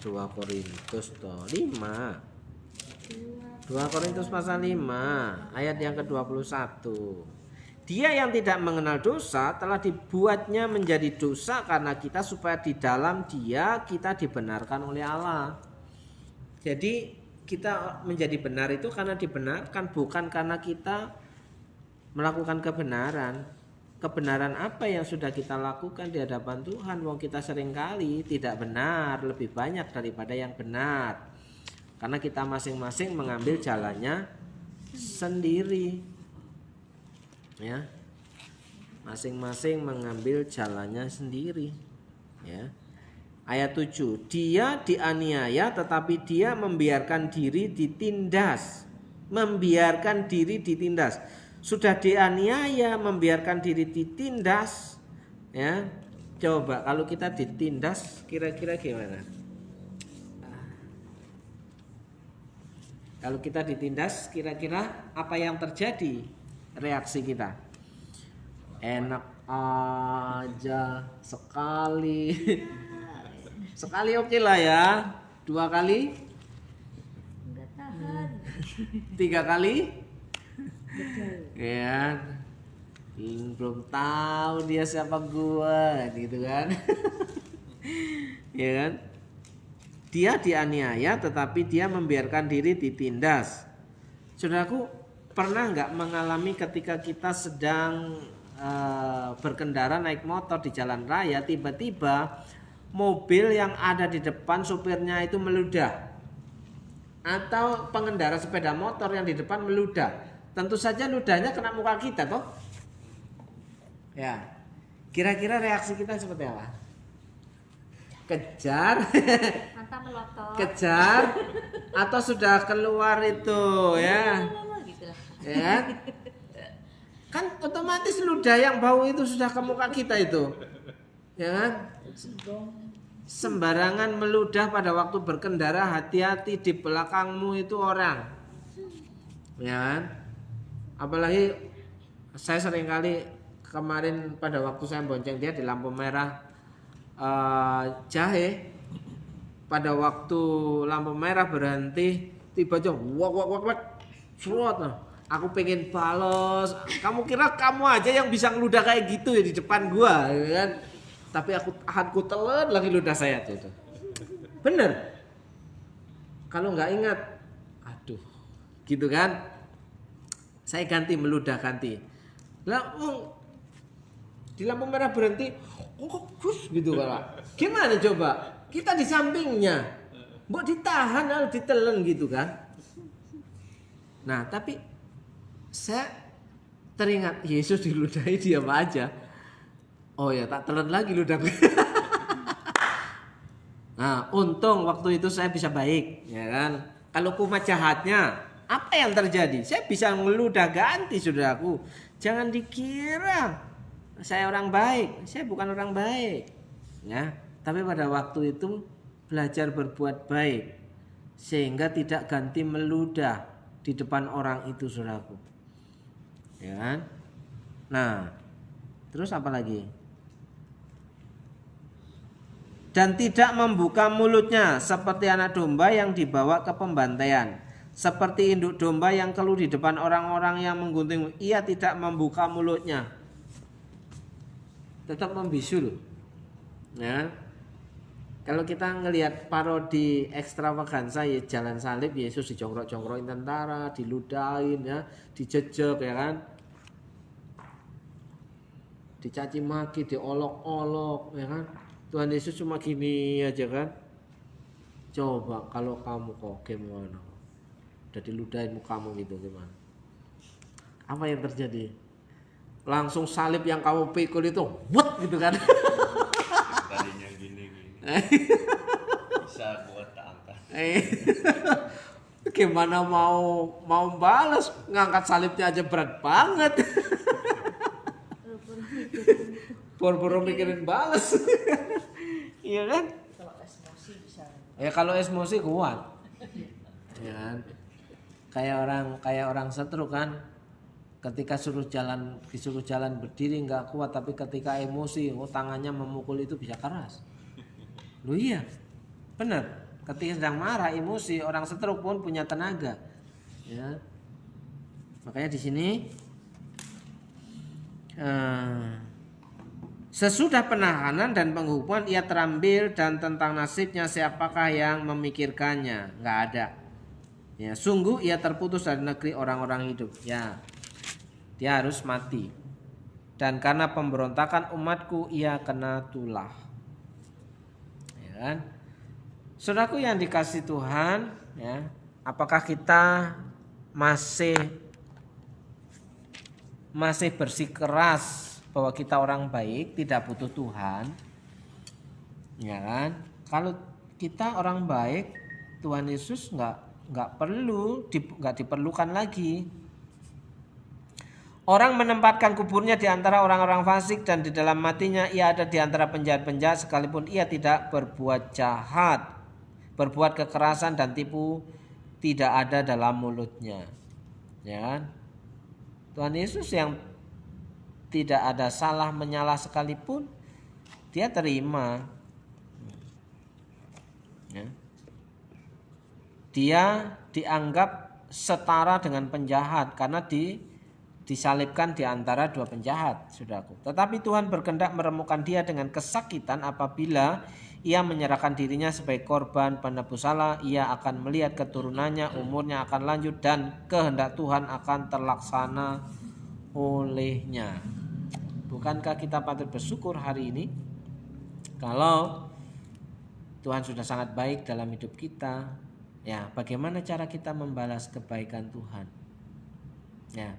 2 Korintus 5. 2 Korintus pasal 5 ayat yang ke-21. Dia yang tidak mengenal dosa telah dibuatnya menjadi dosa karena kita, supaya di dalam Dia kita dibenarkan oleh Allah. Jadi kita menjadi benar itu karena dibenarkan, bukan karena kita melakukan kebenaran. Kebenaran apa yang sudah kita lakukan di hadapan Tuhan? Wong kita seringkali tidak benar, lebih banyak daripada yang benar. Karena kita masing-masing mengambil jalannya sendiri. Ya. Masing-masing mengambil jalannya sendiri. Ya. Ayat 7. Dia dianiaya tetapi dia membiarkan diri ditindas. Membiarkan diri ditindas. Sudah dianiaya, membiarkan diri ditindas, ya. Coba kalau kita ditindas kira-kira gimana? Kalau kita ditindas kira-kira apa yang terjadi? Reaksi kita. Enak aja sekali. Sekali oke lah ya. 2 kali? Enggak tahan. 3 kali? Ya, belum tahu dia siapa gua, gitu kan? Ya kan? Dia dianiaya tetapi dia membiarkan diri ditindas. Saudaraku, pernah nggak mengalami ketika kita sedang berkendara naik motor di jalan raya, tiba-tiba mobil yang ada di depan supirnya itu meludah, atau pengendara sepeda motor yang di depan meludah, tentu saja ludahnya kena muka kita toh. Ya, kira-kira reaksi kita seperti apa? Kejar, Mantap melotot. kejar, atau sudah keluar itu ya, Gitu. ya kan otomatis ludah yang bau itu sudah ke muka kita itu, ya kan? Sembarangan meludah pada waktu berkendara, hati-hati, di belakangmu itu orang, ya kan? Apalagi saya seringkali kemarin pada waktu saya bonceng dia di lampu merah jahe, pada waktu lampu merah berhenti, tiba-tiba wak serot. Aku pengen balas. Kamu kira kamu aja yang bisa ngeludah kayak gitu ya di depan gua, ya kan? Tapi aku telan lagi ludah saya tuh. Bener. Kalau nggak ingat, aduh, gitu kan? Saya ganti meludah ganti. Lah, di lampu merah berhenti, gitu Pak. Gimana coba? Kita di sampingnya, mbok ditahan lalu ditelen gitu kan? Nah, tapi saya teringat Yesus diludahi dia apa aja. Oh ya, tak telan lagi ludah. Nah, untung waktu itu saya bisa baik, ya kan? Kalau kumat jahatnya, apa yang terjadi? Saya bisa ngeludah ganti, saudaraku. Jangan dikira saya orang baik, saya bukan orang baik, ya. Tapi pada waktu itu belajar berbuat baik, sehingga tidak ganti meludah di depan orang itu, saudaraku. Ya kan? Nah, terus apa lagi? Dan tidak membuka mulutnya seperti anak domba yang dibawa ke pembantaian, seperti induk domba yang keluh di depan orang-orang yang menggunting. Ia tidak membuka mulutnya, tetap membisu loh. Ya. Kalau kita ngelihat parodi ekstravaganza ya jalan salib, Yesus dijongkrok-jongkrokin tentara, diludahin ya, dijejek ya kan, dicaci maki, diolok-olok ya kan. Tuhan Yesus cuma gini aja kan. Coba kalau kamu kok gimana? Udah diludahin mukamu gitu gimana? Apa yang terjadi? Langsung salib yang kamu pikul itu, wut gitu kan? Tadinya gini. Bisa buat tak angkat. Gimana mau balas, ngangkat salibnya aja berat banget. Boro-boro mikirin balas. Iya kan? Kalau emosi bisa. Ya kalau emosi kuat. Ya kan? Kayak orang setruk kan. Ketika disuruh jalan berdiri nggak kuat, tapi ketika emosi, tangannya memukul itu bisa keras. Loh iya, benar. Ketika sedang marah, emosi, orang setruk pun punya tenaga. Ya, makanya di sini sesudah penahanan dan penghukuman ia terambil, dan tentang nasibnya siapakah yang memikirkannya? Nggak ada. Ya, sungguh ia terputus dari negeri orang-orang hidup. Ya, dia harus mati. Dan karena pemberontakan umatku ia kena tulah. Ya kan? Saudaraku yang dikasih Tuhan, ya, apakah kita masih bersikeras bahwa kita orang baik, tidak butuh Tuhan? Ya kan? Kalau kita orang baik, Tuhan Yesus nggak diperlukan lagi. Orang menempatkan kuburnya di antara orang-orang fasik, dan di dalam matinya ia ada di antara penjahat-penjahat, sekalipun ia tidak berbuat jahat, berbuat kekerasan dan tipu tidak ada dalam mulutnya. Ya kan? Tuhan Yesus yang tidak ada salah menyalah sekalipun, dia terima. Ya. Dia dianggap setara dengan penjahat karena disalibkan di antara dua penjahat, saudaraku. Tetapi Tuhan berkehendak meremukkan dia dengan kesakitan apabila ia menyerahkan dirinya sebagai korban penebus salah. Ia akan melihat keturunannya, umurnya akan lanjut, dan kehendak Tuhan akan terlaksana olehnya. Bukankah kita patut bersyukur hari ini kalau Tuhan sudah sangat baik dalam hidup kita? Ya, bagaimana cara kita membalas kebaikan Tuhan? Ya.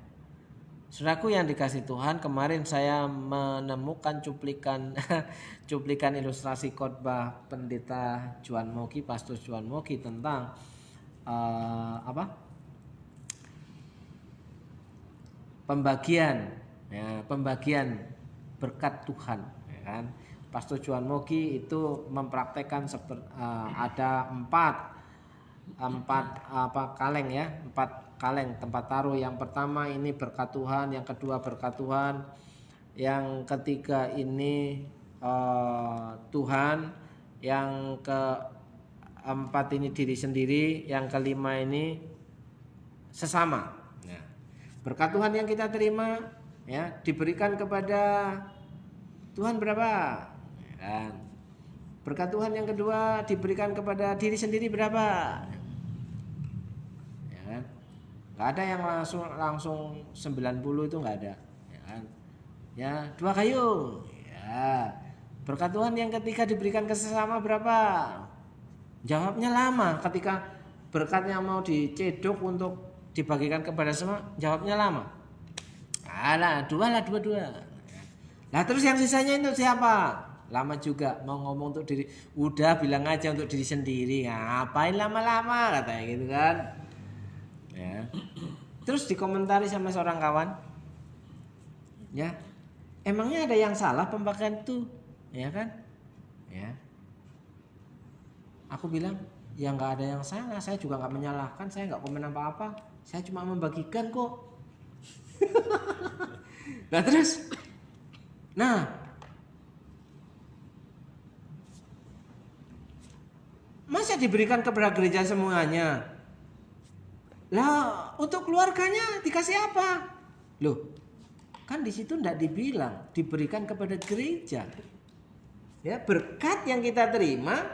Saudaraku yang dikasih Tuhan, kemarin saya menemukan cuplikan cuplikan ilustrasi khotbah pendeta Juan Mogi, Pastor Juan Mogi tentang pembagian berkat Tuhan, ya kan? Pastor Juan Mogi itu mempraktekkan ada empat kaleng ya, 4 kaleng tempat taruh. Yang pertama ini berkat Tuhan, yang kedua berkat Tuhan, yang ketiga ini Tuhan, yang keempat ini diri sendiri, yang kelima ini sesama. Nah, berkat Tuhan yang kita terima ya diberikan kepada Tuhan berapa? Dan berkat Tuhan yang kedua diberikan kepada diri sendiri berapa? Ya kan? Nggak ada yang langsung 90 itu nggak ada, ya kan? Ya 2 kayung. Ya. Berkat Tuhan yang ketiga diberikan ke sesama berapa? Jawabnya lama. Ketika berkatnya mau dicedok untuk dibagikan kepada semua, jawabnya lama. Alah, dua. Nah terus yang sisanya itu siapa? Lama juga mau ngomong untuk diri. Udah bilang aja untuk diri sendiri. Ngapain lama-lama katanya gitu kan. Ya. Terus dikomentari sama seorang kawan. Ya. Emangnya ada yang salah pembakaran itu? Ya kan? Ya. Aku bilang, ya nggak ada yang salah. Saya juga nggak menyalahkan. Saya nggak komen apa-apa. Saya cuma membagikan kok. Nah terus, masa diberikan kepada gereja semuanya? Lah untuk keluarganya dikasih apa? Loh, kan di situ tidak dibilang diberikan kepada gereja. Ya, berkat yang kita terima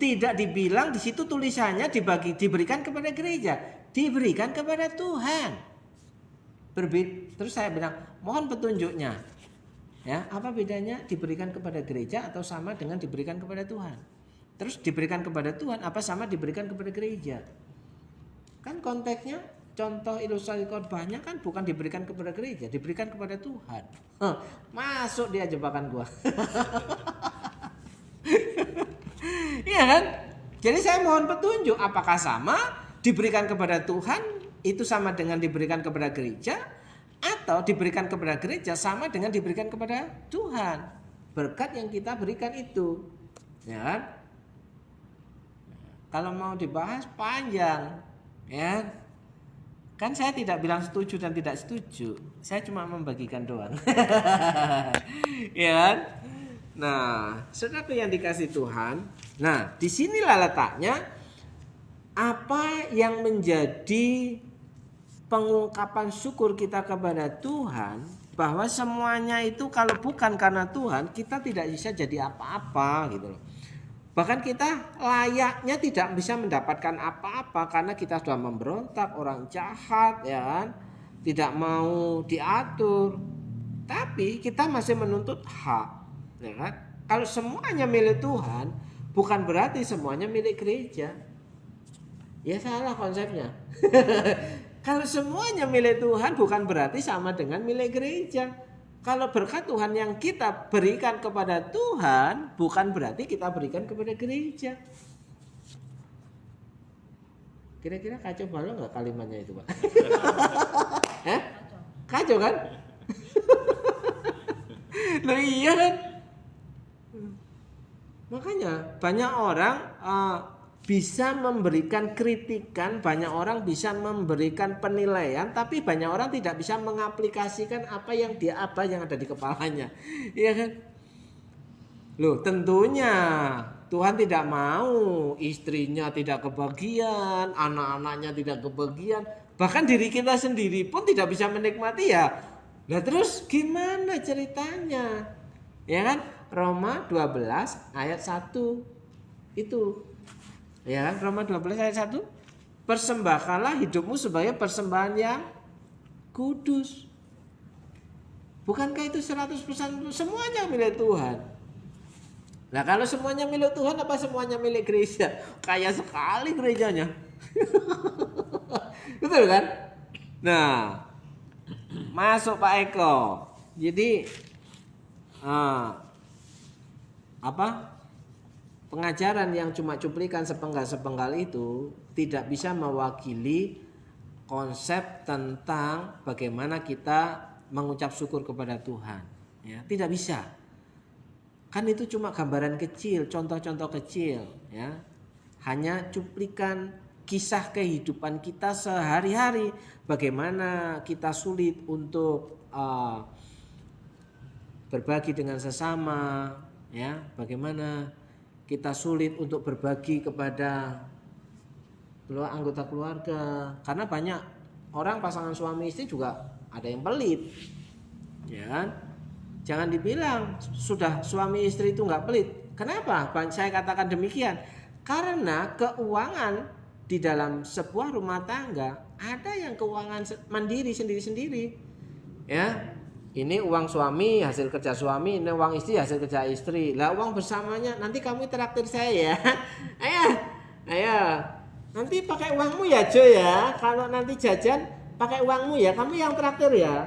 tidak dibilang di situ tulisannya diberikan kepada gereja, diberikan kepada Tuhan. Terus saya bilang, mohon petunjuknya. Ya, apa bedanya diberikan kepada gereja atau sama dengan diberikan kepada Tuhan? Terus diberikan kepada Tuhan apa sama diberikan kepada gereja? Kan konteksnya contoh ilustrasi khotbahnya kan bukan diberikan kepada gereja, diberikan kepada Tuhan. Masuk dia jebakan gua. Iya kan? Jadi saya mohon petunjuk, apakah sama diberikan kepada Tuhan itu sama dengan diberikan kepada gereja, atau diberikan kepada gereja sama dengan diberikan kepada Tuhan? Berkat yang kita berikan itu, ya kan? Kalau mau dibahas panjang, ya kan saya tidak bilang setuju dan tidak setuju, saya cuma membagikan doang. Ya kan? Nah, saudara yang dikasih Tuhan, nah disinilah letaknya apa yang menjadi pengungkapan syukur kita kepada Tuhan, bahwa semuanya itu kalau bukan karena Tuhan kita tidak bisa jadi apa-apa gitu loh. Bahkan kita layaknya tidak bisa mendapatkan apa-apa karena kita sudah memberontak, orang jahat, ya kan? Tidak mau diatur. Tapi kita masih menuntut hak, ya kan? Kalau semuanya milik Tuhan, bukan berarti semuanya milik gereja. Ya salah konsepnya. Kalau semuanya milik Tuhan bukan berarti sama dengan milik gereja. Kalau berkat Tuhan yang kita berikan kepada Tuhan bukan berarti kita berikan kepada gereja. Kira-kira kacau balau nggak kalimatnya itu, Pak? Kacau kan? Loh iya kan? Makanya banyak orang bisa memberikan kritikan, banyak orang bisa memberikan penilaian, tapi banyak orang tidak bisa mengaplikasikan apa yang ada di kepalanya. Iya kan? Loh, tentunya Tuhan tidak mau istrinya tidak kebagian, anak-anaknya tidak kebagian, bahkan diri kita sendiri pun tidak bisa menikmati ya. Nah, terus gimana ceritanya? Ya kan? Roma 12 ayat 1 itu. Ya, Roma 12 ayat 1. Persembahkanlah hidupmu sebagai persembahan yang kudus. Bukankah itu 100% semuanya milik Tuhan? Nah kalau semuanya milik Tuhan, apa semuanya milik gereja? Kaya sekali gerejanya. Betul kan? Nah, masuk Pak Eko. Jadi pengajaran yang cuma cuplikan sepenggal-sepenggal itu tidak bisa mewakili konsep tentang bagaimana kita mengucap syukur kepada Tuhan. Ya, tidak bisa. Kan itu cuma gambaran kecil, contoh-contoh kecil, ya. Hanya cuplikan kisah kehidupan kita sehari-hari, bagaimana kita sulit untuk berbagi dengan sesama, ya, bagaimana kita sulit untuk berbagi kepada anggota keluarga, karena banyak orang pasangan suami istri juga ada yang pelit, ya kan? Jangan dibilang sudah suami istri itu nggak pelit. Kenapa? Saya katakan demikian. Karena keuangan di dalam sebuah rumah tangga ada yang keuangan mandiri sendiri-sendiri. Ya, ini uang suami hasil kerja suami, ini uang istri hasil kerja istri. Lah uang bersamanya nanti kamu traktir saya ya. Ayo. Nanti pakai uangmu ya Jo ya. Kalau nanti jajan pakai uangmu ya. Kamu yang traktir ya.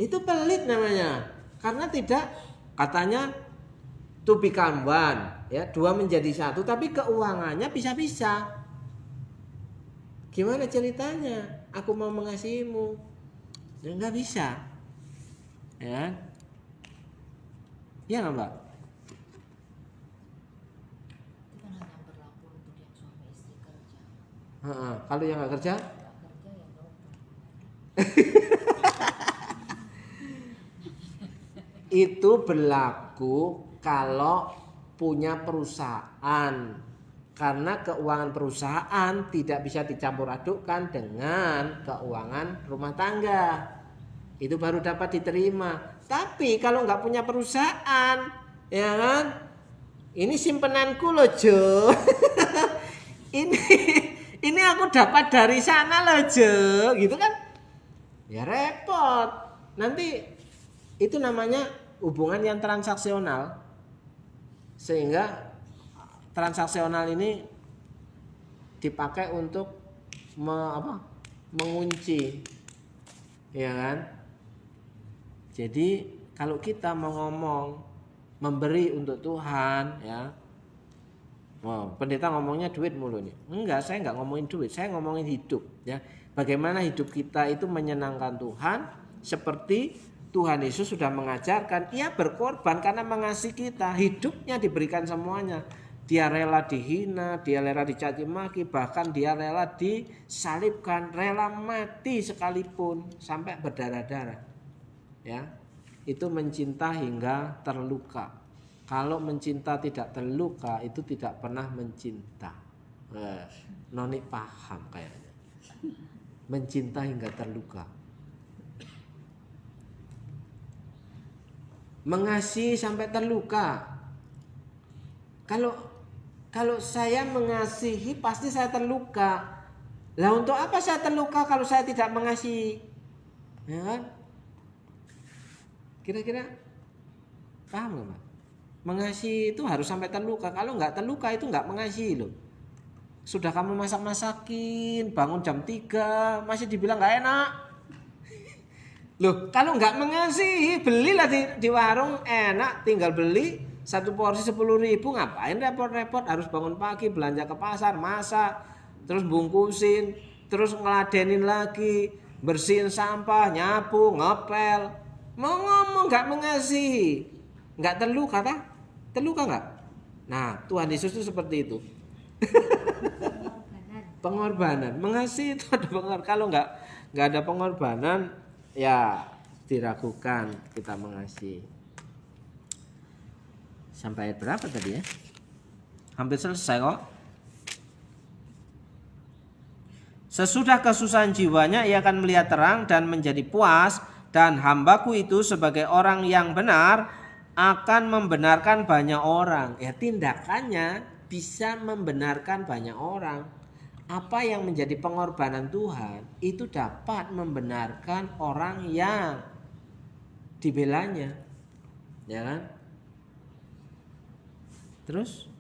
Itu pelit namanya. Karena tidak, katanya to become one, ya, dua menjadi satu, tapi keuangannya bisa-bisa. Gimana ceritanya? Aku mau mengasihimu, ya nggak bisa, ya, ya nggak Mbak? Itu kan hanya berlaku untuk yang suami istri kerja. Kalau yang nggak kerja? Nggak kerja ya dokter. Itu berlaku kalau punya perusahaan, karena keuangan perusahaan tidak bisa dicampur adukkan dengan keuangan rumah tangga. Itu baru dapat diterima. Tapi kalau nggak punya perusahaan, ya kan? Ini simpenanku loh Jo. ini aku dapat dari sana loh Jo, gitu kan? Ya repot. Nanti itu namanya hubungan yang transaksional, sehingga transaksional ini dipakai untuk mengunci, ya kan? Jadi kalau kita mau ngomong memberi untuk Tuhan, ya, pendeta ngomongnya duit mulu nih. Enggak, saya enggak ngomongin duit, saya ngomongin hidup, ya. Bagaimana hidup kita itu menyenangkan Tuhan, seperti Tuhan Yesus sudah mengajarkan, ia berkorban karena mengasihi kita, hidupnya diberikan semuanya. Dia rela dihina, dia rela dicaci maki, bahkan dia rela disalibkan, rela mati sekalipun sampai berdarah-darah. Ya, itu mencinta hingga terluka. Kalau mencinta tidak terluka, itu tidak pernah mencinta. Noni paham kayaknya. Mencinta hingga terluka. Mengasihi sampai terluka. Kalau saya mengasihi pasti saya terluka. Lah untuk apa saya terluka kalau saya tidak mengasihi? Ya kan? Kira-kira paham nggak? Mengasihi itu harus sampai terluka. Kalau nggak terluka itu nggak mengasihi loh. Sudah kamu masak-masakin, bangun jam 3 masih dibilang nggak enak. Loh, kalau nggak mengasihi, belilah di warung enak, tinggal beli satu porsi 10.000, ngapain repot-repot harus bangun pagi belanja ke pasar, masak, terus bungkusin, terus ngeladenin lagi, bersihin sampah, nyapu, ngepel. Mau ngomong nggak mengasihi, nggak terluka kah? Terluka nggak? Nah, Tuhan Yesus itu seperti itu. Pengorbanan, mengasihi itu ada pengorbanan. Kalau nggak ada pengorbanan, ya diragukan kita mengasihi. Sampai ayat berapa tadi ya? Hampir selesai kok. Sesudah kesusahan jiwanya ia akan melihat terang dan menjadi puas, dan hambaku itu sebagai orang yang benar akan membenarkan banyak orang. Ya, tindakannya bisa membenarkan banyak orang. Apa yang menjadi pengorbanan Tuhan itu dapat membenarkan orang yang dibelanya. Ya kan? Terus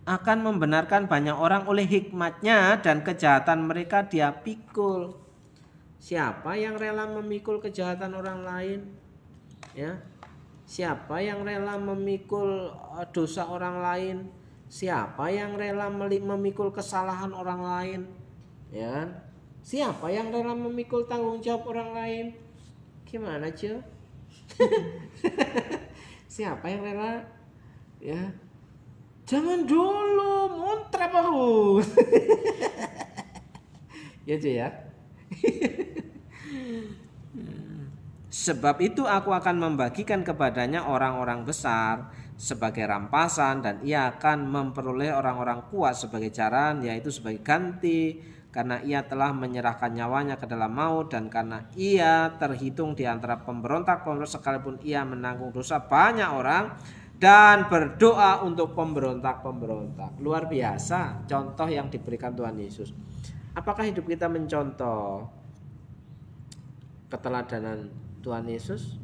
akan membenarkan banyak orang oleh hikmatnya dan kejahatan mereka dia pikul. Siapa yang rela memikul kejahatan orang lain? Ya. Siapa yang rela memikul dosa orang lain? Siapa yang rela memikul kesalahan orang lain? Ya kan? Siapa yang rela memikul tanggung jawab orang lain? Gimana, Cil? Siapa yang rela? Ya. Jangan dulu, montrap aku. Ya, Cil ya. Sebab itu aku akan membagikan kepadanya orang-orang besar sebagai rampasan, dan ia akan memperoleh orang-orang kuat sebagai jaran, yaitu sebagai ganti, karena ia telah menyerahkan nyawanya ke dalam maut, dan karena ia terhitung di antara pemberontak-pemberontak sekalipun ia menanggung dosa banyak orang dan berdoa untuk pemberontak-pemberontak. Luar biasa contoh yang diberikan Tuhan Yesus. Apakah hidup kita mencontoh keteladanan Tuhan Yesus?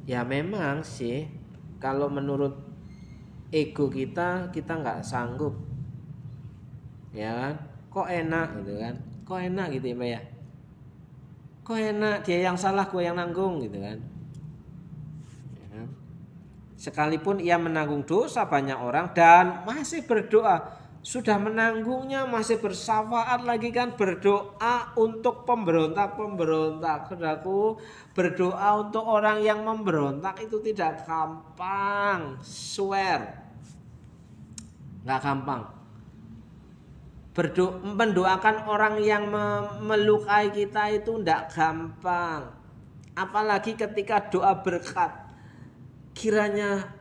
Ya memang sih, kalau menurut ego kita nggak sanggup, ya kan? Kok enak gitu kan? Kok enak gitu ya, Mbak ya? Kok enak, dia yang salah, gue yang nanggung gitu kan? Ya kan? Sekalipun ia menanggung dosa banyak orang dan masih berdoa, sudah menanggungnya masih bersyafaat lagi kan, berdoa untuk pemberontak-pemberontak. Saudaraku, berdoa untuk orang yang memberontak itu tidak gampang, swear, nggak gampang. Mendoakan orang yang melukai kita itu tidak gampang, apalagi ketika doa berkat, kiranya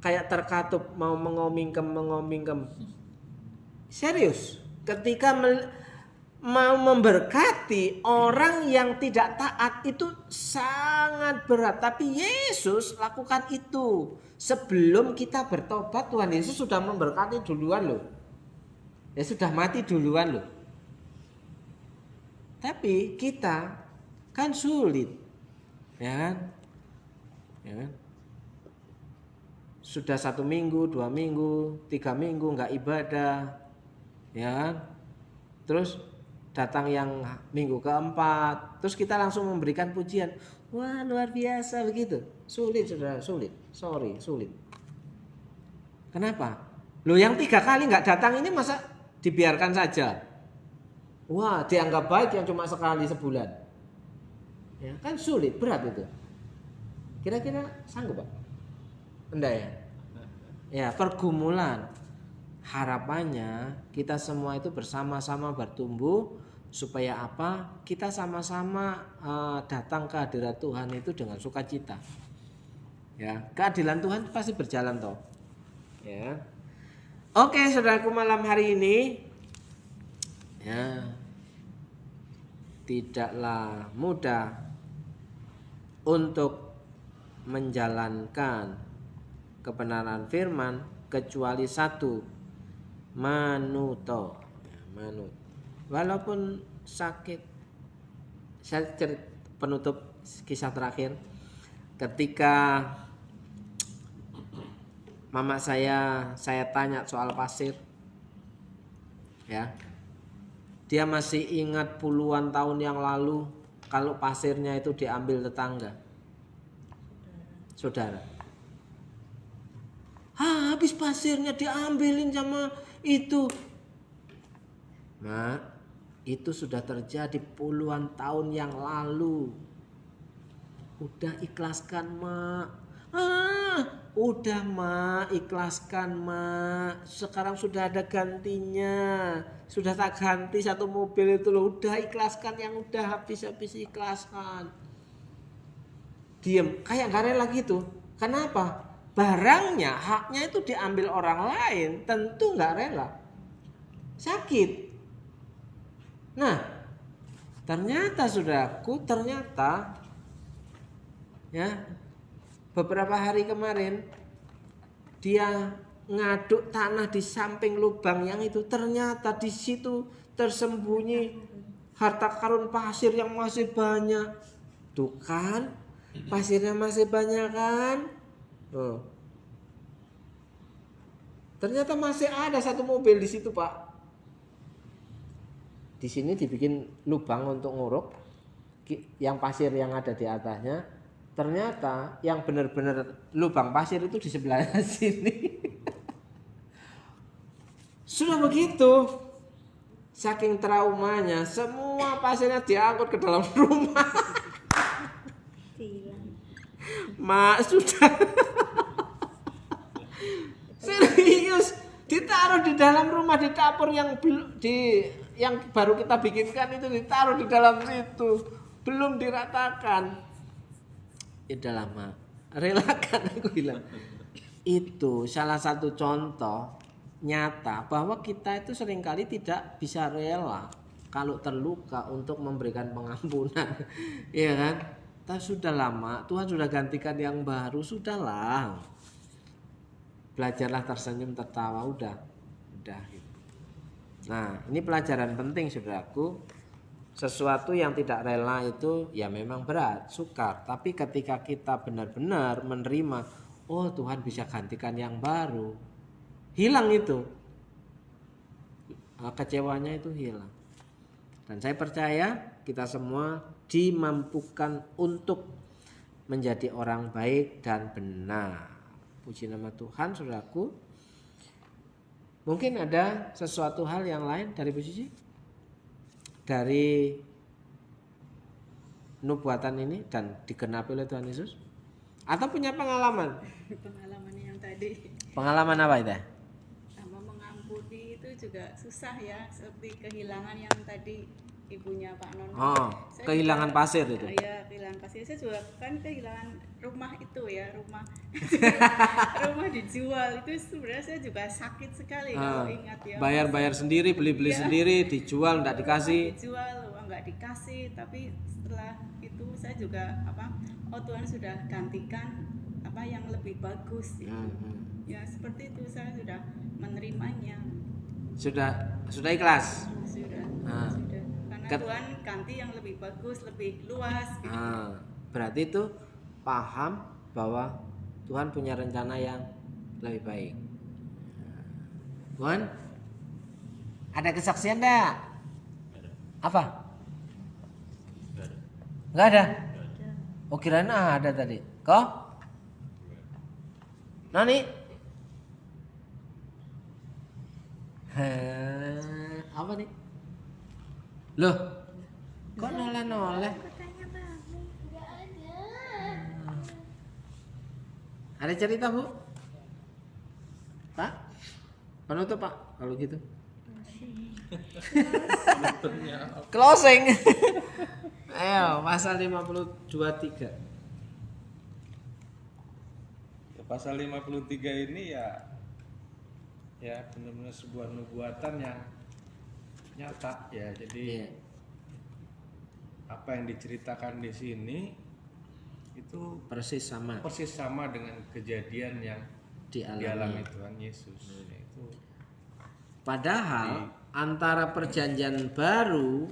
kayak terkatup mau mengomingkem. Serius, ketika mau memberkati orang yang tidak taat itu sangat berat. Tapi Yesus lakukan itu. Sebelum kita bertobat, Tuhan Yesus sudah memberkati duluan loh. Ya sudah mati duluan loh. Tapi kita kan sulit. Ya kan? Ya kan? Sudah 1 minggu, 2 minggu, 3 minggu nggak ibadah, ya kan? Terus datang yang minggu keempat, terus kita langsung memberikan pujian. Wah luar biasa begitu. Sulit saudara, sulit. Sulit. Kenapa? Loh yang 3 kali nggak datang ini masa dibiarkan saja? Wah dianggap baik yang cuma sekali sebulan. Ya kan sulit, berat itu. Kira-kira sanggup Pak? Enggak ya? Ya pergumulan. Harapannya kita semua itu bersama-sama bertumbuh supaya apa? Kita sama-sama datang ke hadirat Tuhan itu dengan sukacita. Ya, keadilan Tuhan pasti berjalan toh. Ya. Oke, saudaraku, malam hari ini ya tidaklah mudah untuk menjalankan kebenaran firman kecuali satu, manut. Walaupun sakit. Saya penutup kisah terakhir. Ketika mama saya tanya soal pasir, ya, dia masih ingat puluhan tahun yang lalu kalau pasirnya itu diambil tetangga, saudara. Habis pasirnya diambilin sama itu. Mak, itu sudah terjadi puluhan tahun yang lalu. Udah ikhlaskan, Mak. Udah, Mak, ikhlaskan, Mak. Sekarang sudah ada gantinya. Sudah tak ganti 1 mobil itu loh. Udah ikhlaskan, yang udah habis-habis ikhlaskan. Diem, kayak gak rela gitu. Kenapa? Barangnya, haknya itu diambil orang lain, tentu gak rela. Sakit. Nah, ternyata saudaraku, ya, beberapa hari kemarin dia ngaduk tanah di samping lubang yang itu, ternyata di situ tersembunyi harta karun pasir yang masih banyak. Tuh kan, pasirnya masih banyak kan? Oh. Ternyata masih ada satu mobil di situ, Pak. Di sini dibikin lubang untuk nguruk yang pasir yang ada di atasnya. Ternyata yang benar-benar lubang pasir itu di sebelah sini. Sudah begitu, saking traumanya, semua pasirnya diangkut ke dalam rumah. Mak sudah serius ditaruh di dalam rumah, di dapur yang baru kita bikinkan itu ditaruh di dalam situ, belum diratakan. Udah lama, relakan aku bilang. Itu salah satu contoh nyata bahwa kita itu seringkali tidak bisa rela kalau terluka untuk memberikan pengampunan. Iya kan? Tapi sudah lama, Tuhan sudah gantikan yang baru, sudahlah. Belajarlah tersenyum, tertawa, udah gitu. Nah, ini pelajaran penting saudaraku. Sesuatu yang tidak rela itu ya memang berat, sukar. Tapi ketika kita benar-benar menerima, oh Tuhan bisa gantikan yang baru, hilang itu. Kecewanya itu hilang. Dan saya percaya kita semua dimampukan untuk menjadi orang baik dan benar. Puji nama Tuhan, saudaraku. Mungkin ada sesuatu hal yang lain dari Bu Cici? Dari nubuatan ini dan digenapi oleh Tuhan Yesus? Atau punya pengalaman? Pengalaman yang tadi. Pengalaman apa itu? Sama mengampuni itu juga susah ya, seperti kehilangan yang tadi ibunya Pak Nono. Oh, kehilangan pasir itu. Iya, kehilangan pasir. Saya juga kan kehilangan rumah itu ya, rumah dijual. Itu sebenarnya saya juga sakit sekali kalau ingat ya. Bayar sendiri, beli sendiri, dijual enggak dikasih. Dijual, uang enggak dikasih, tapi setelah itu saya juga oh Tuhan sudah gantikan yang lebih bagus gitu. Ya, seperti itu saya sudah menerimanya. Sudah ikhlas. Sudah. Karena Tuhan ganti yang lebih bagus, lebih luas gitu. Berarti itu paham bahwa Tuhan punya rencana yang lebih baik. Tuhan, ada kesaksian enggak? Apa? Enggak ada. Oh, kirain ada tadi. Kok? Nani? Apa nih? Loh, kok noleh? Ada cerita, Bu? Pak? Penutup, Pak, kalau gitu. Closing. Ayo, pasal 52:3. Ya, pasal 53 ini ya benar-benar sebuah nubuatan yang nyata ya. Jadi apa yang diceritakan di sini itu persis sama dengan kejadian yang dialami Tuhan Yesus. Itu padahal antara perjanjian baru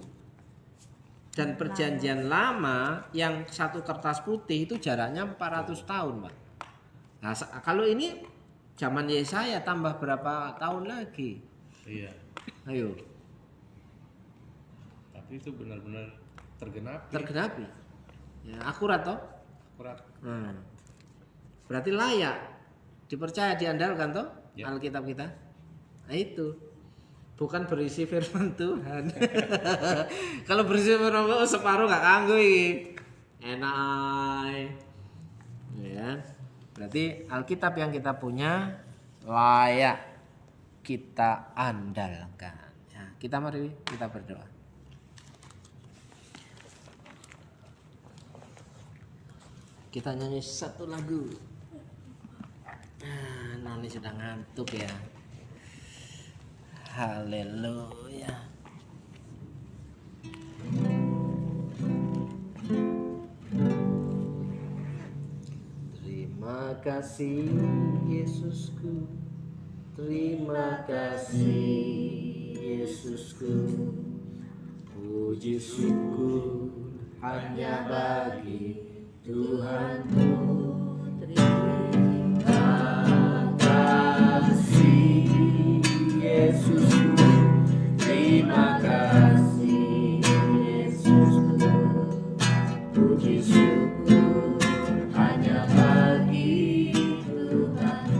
dan perjanjian lama yang satu kertas putih itu jaraknya 400 tahun, Pak. Nah, kalau ini zaman Yesaya tambah berapa tahun lagi? iya. Ayo. Tapi itu benar-benar Tergenapi. Ya, akurat toh? Akurat. Berarti layak dipercaya, diandalkan toh? Ya. Alkitab kita. Nah, itu bukan berisi firman Tuhan. Kalau berisi firman Tuhan separuh gak kanggo iki. Enak. Ya. Berarti Alkitab yang kita punya layak kita andalkan. Ya, mari kita berdoa. Kita nyanyi satu lagu. Nani sudah ngantuk ya. Haleluya. Terima kasih Yesusku. Terima kasih Yesusku. Puji syukur hanya bagi Tuhanku. Terima kasih Yesusku, terima kasih Yesusku. Puji syukur hanya bagi Tuhanku.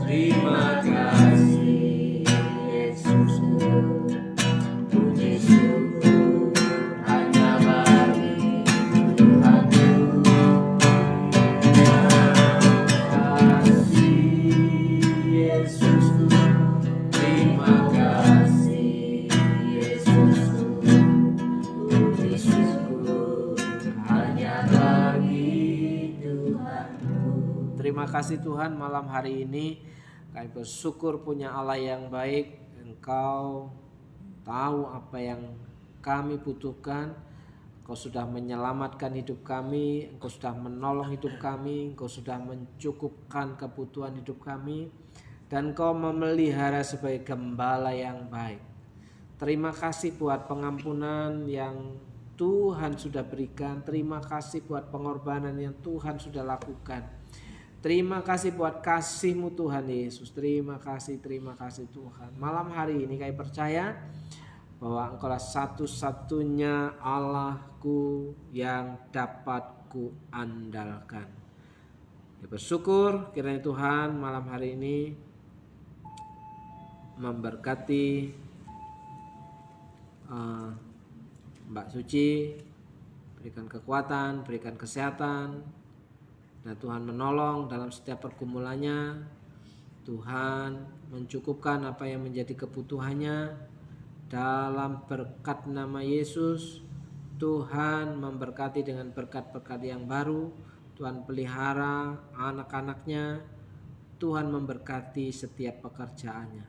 Terima kasih Yesusku, puji syukur hanya bagi Tuhanku. Terima kasih Yesusku, terima kasih Yesusku, puji syukur hanya bagi Tuhanku. Terima kasih Tuhan, malam hari ini kami bersyukur punya Allah yang baik. Engkau tahu apa yang kami butuhkan. Engkau sudah menyelamatkan hidup kami, Engkau sudah menolong hidup kami, Engkau sudah mencukupkan kebutuhan hidup kami, dan Engkau memelihara sebagai gembala yang baik. Terima kasih buat pengampunan yang Tuhan sudah berikan. Terima kasih buat pengorbanan yang Tuhan sudah lakukan. Terima kasih buat kasih-Mu Tuhan Yesus. Terima kasih Tuhan. Malam hari ini kami percaya bahwa Engkaulah satu-satunya Allahku yang dapat kuandalkan. Ya, bersyukur kiranya Tuhan malam hari ini memberkati Mbak Suci, berikan kekuatan, berikan kesehatan. Dan Tuhan menolong dalam setiap pergumulannya. Tuhan mencukupkan apa yang menjadi kebutuhannya. Dalam berkat nama Yesus, Tuhan memberkati dengan berkat-berkat yang baru. Tuhan pelihara anak-anaknya. Tuhan memberkati setiap pekerjaannya.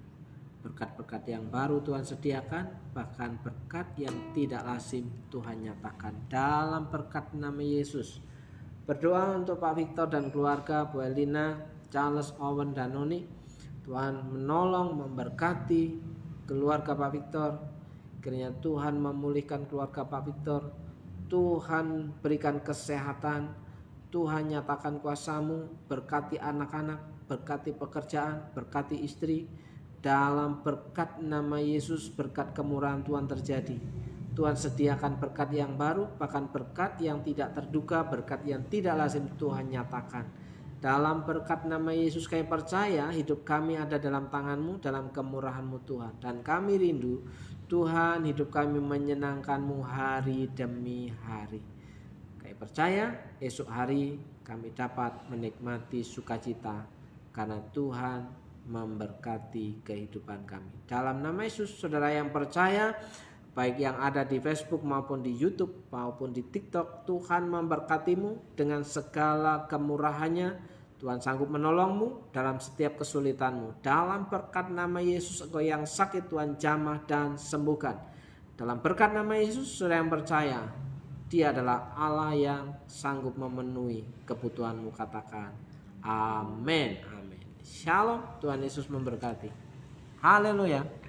Berkat-berkat yang baru Tuhan sediakan, bahkan berkat yang tidak lazim Tuhan nyatakan. Dalam berkat nama Yesus, berdoa untuk Pak Victor dan keluarga, Bu Elina, Charles, Owen, dan Noni. Tuhan menolong, memberkati keluarga Pak Victor. Kiranya Tuhan memulihkan keluarga Pak Victor. Tuhan berikan kesehatan. Tuhan nyatakan kuasa-Mu, berkati anak-anak, berkati pekerjaan, berkati istri. Dalam berkat nama Yesus, berkat kemurahan Tuhan terjadi. Tuhan sediakan berkat yang baru, bahkan berkat yang tidak terduga, berkat yang tidak lazim Tuhan nyatakan. Dalam berkat nama Yesus kami percaya hidup kami ada dalam tangan-Mu, dalam kemurahan-Mu Tuhan. Dan kami rindu Tuhan hidup kami menyenangkan-Mu hari demi hari. Kami percaya esok hari kami dapat menikmati sukacita karena Tuhan memberkati kehidupan kami. Dalam nama Yesus, saudara yang percaya, baik yang ada di Facebook maupun di YouTube maupun di TikTok, Tuhan memberkatimu dengan segala kemurahannya. Tuhan sanggup menolongmu dalam setiap kesulitanmu. Dalam berkat nama Yesus, engkau yang sakit Tuhan jamah dan sembuhkan. Dalam berkat nama Yesus, saudara yang percaya, Dia adalah Allah yang sanggup memenuhi kebutuhanmu. Katakan amin. Amin. Shalom. Tuhan Yesus memberkati. Haleluya.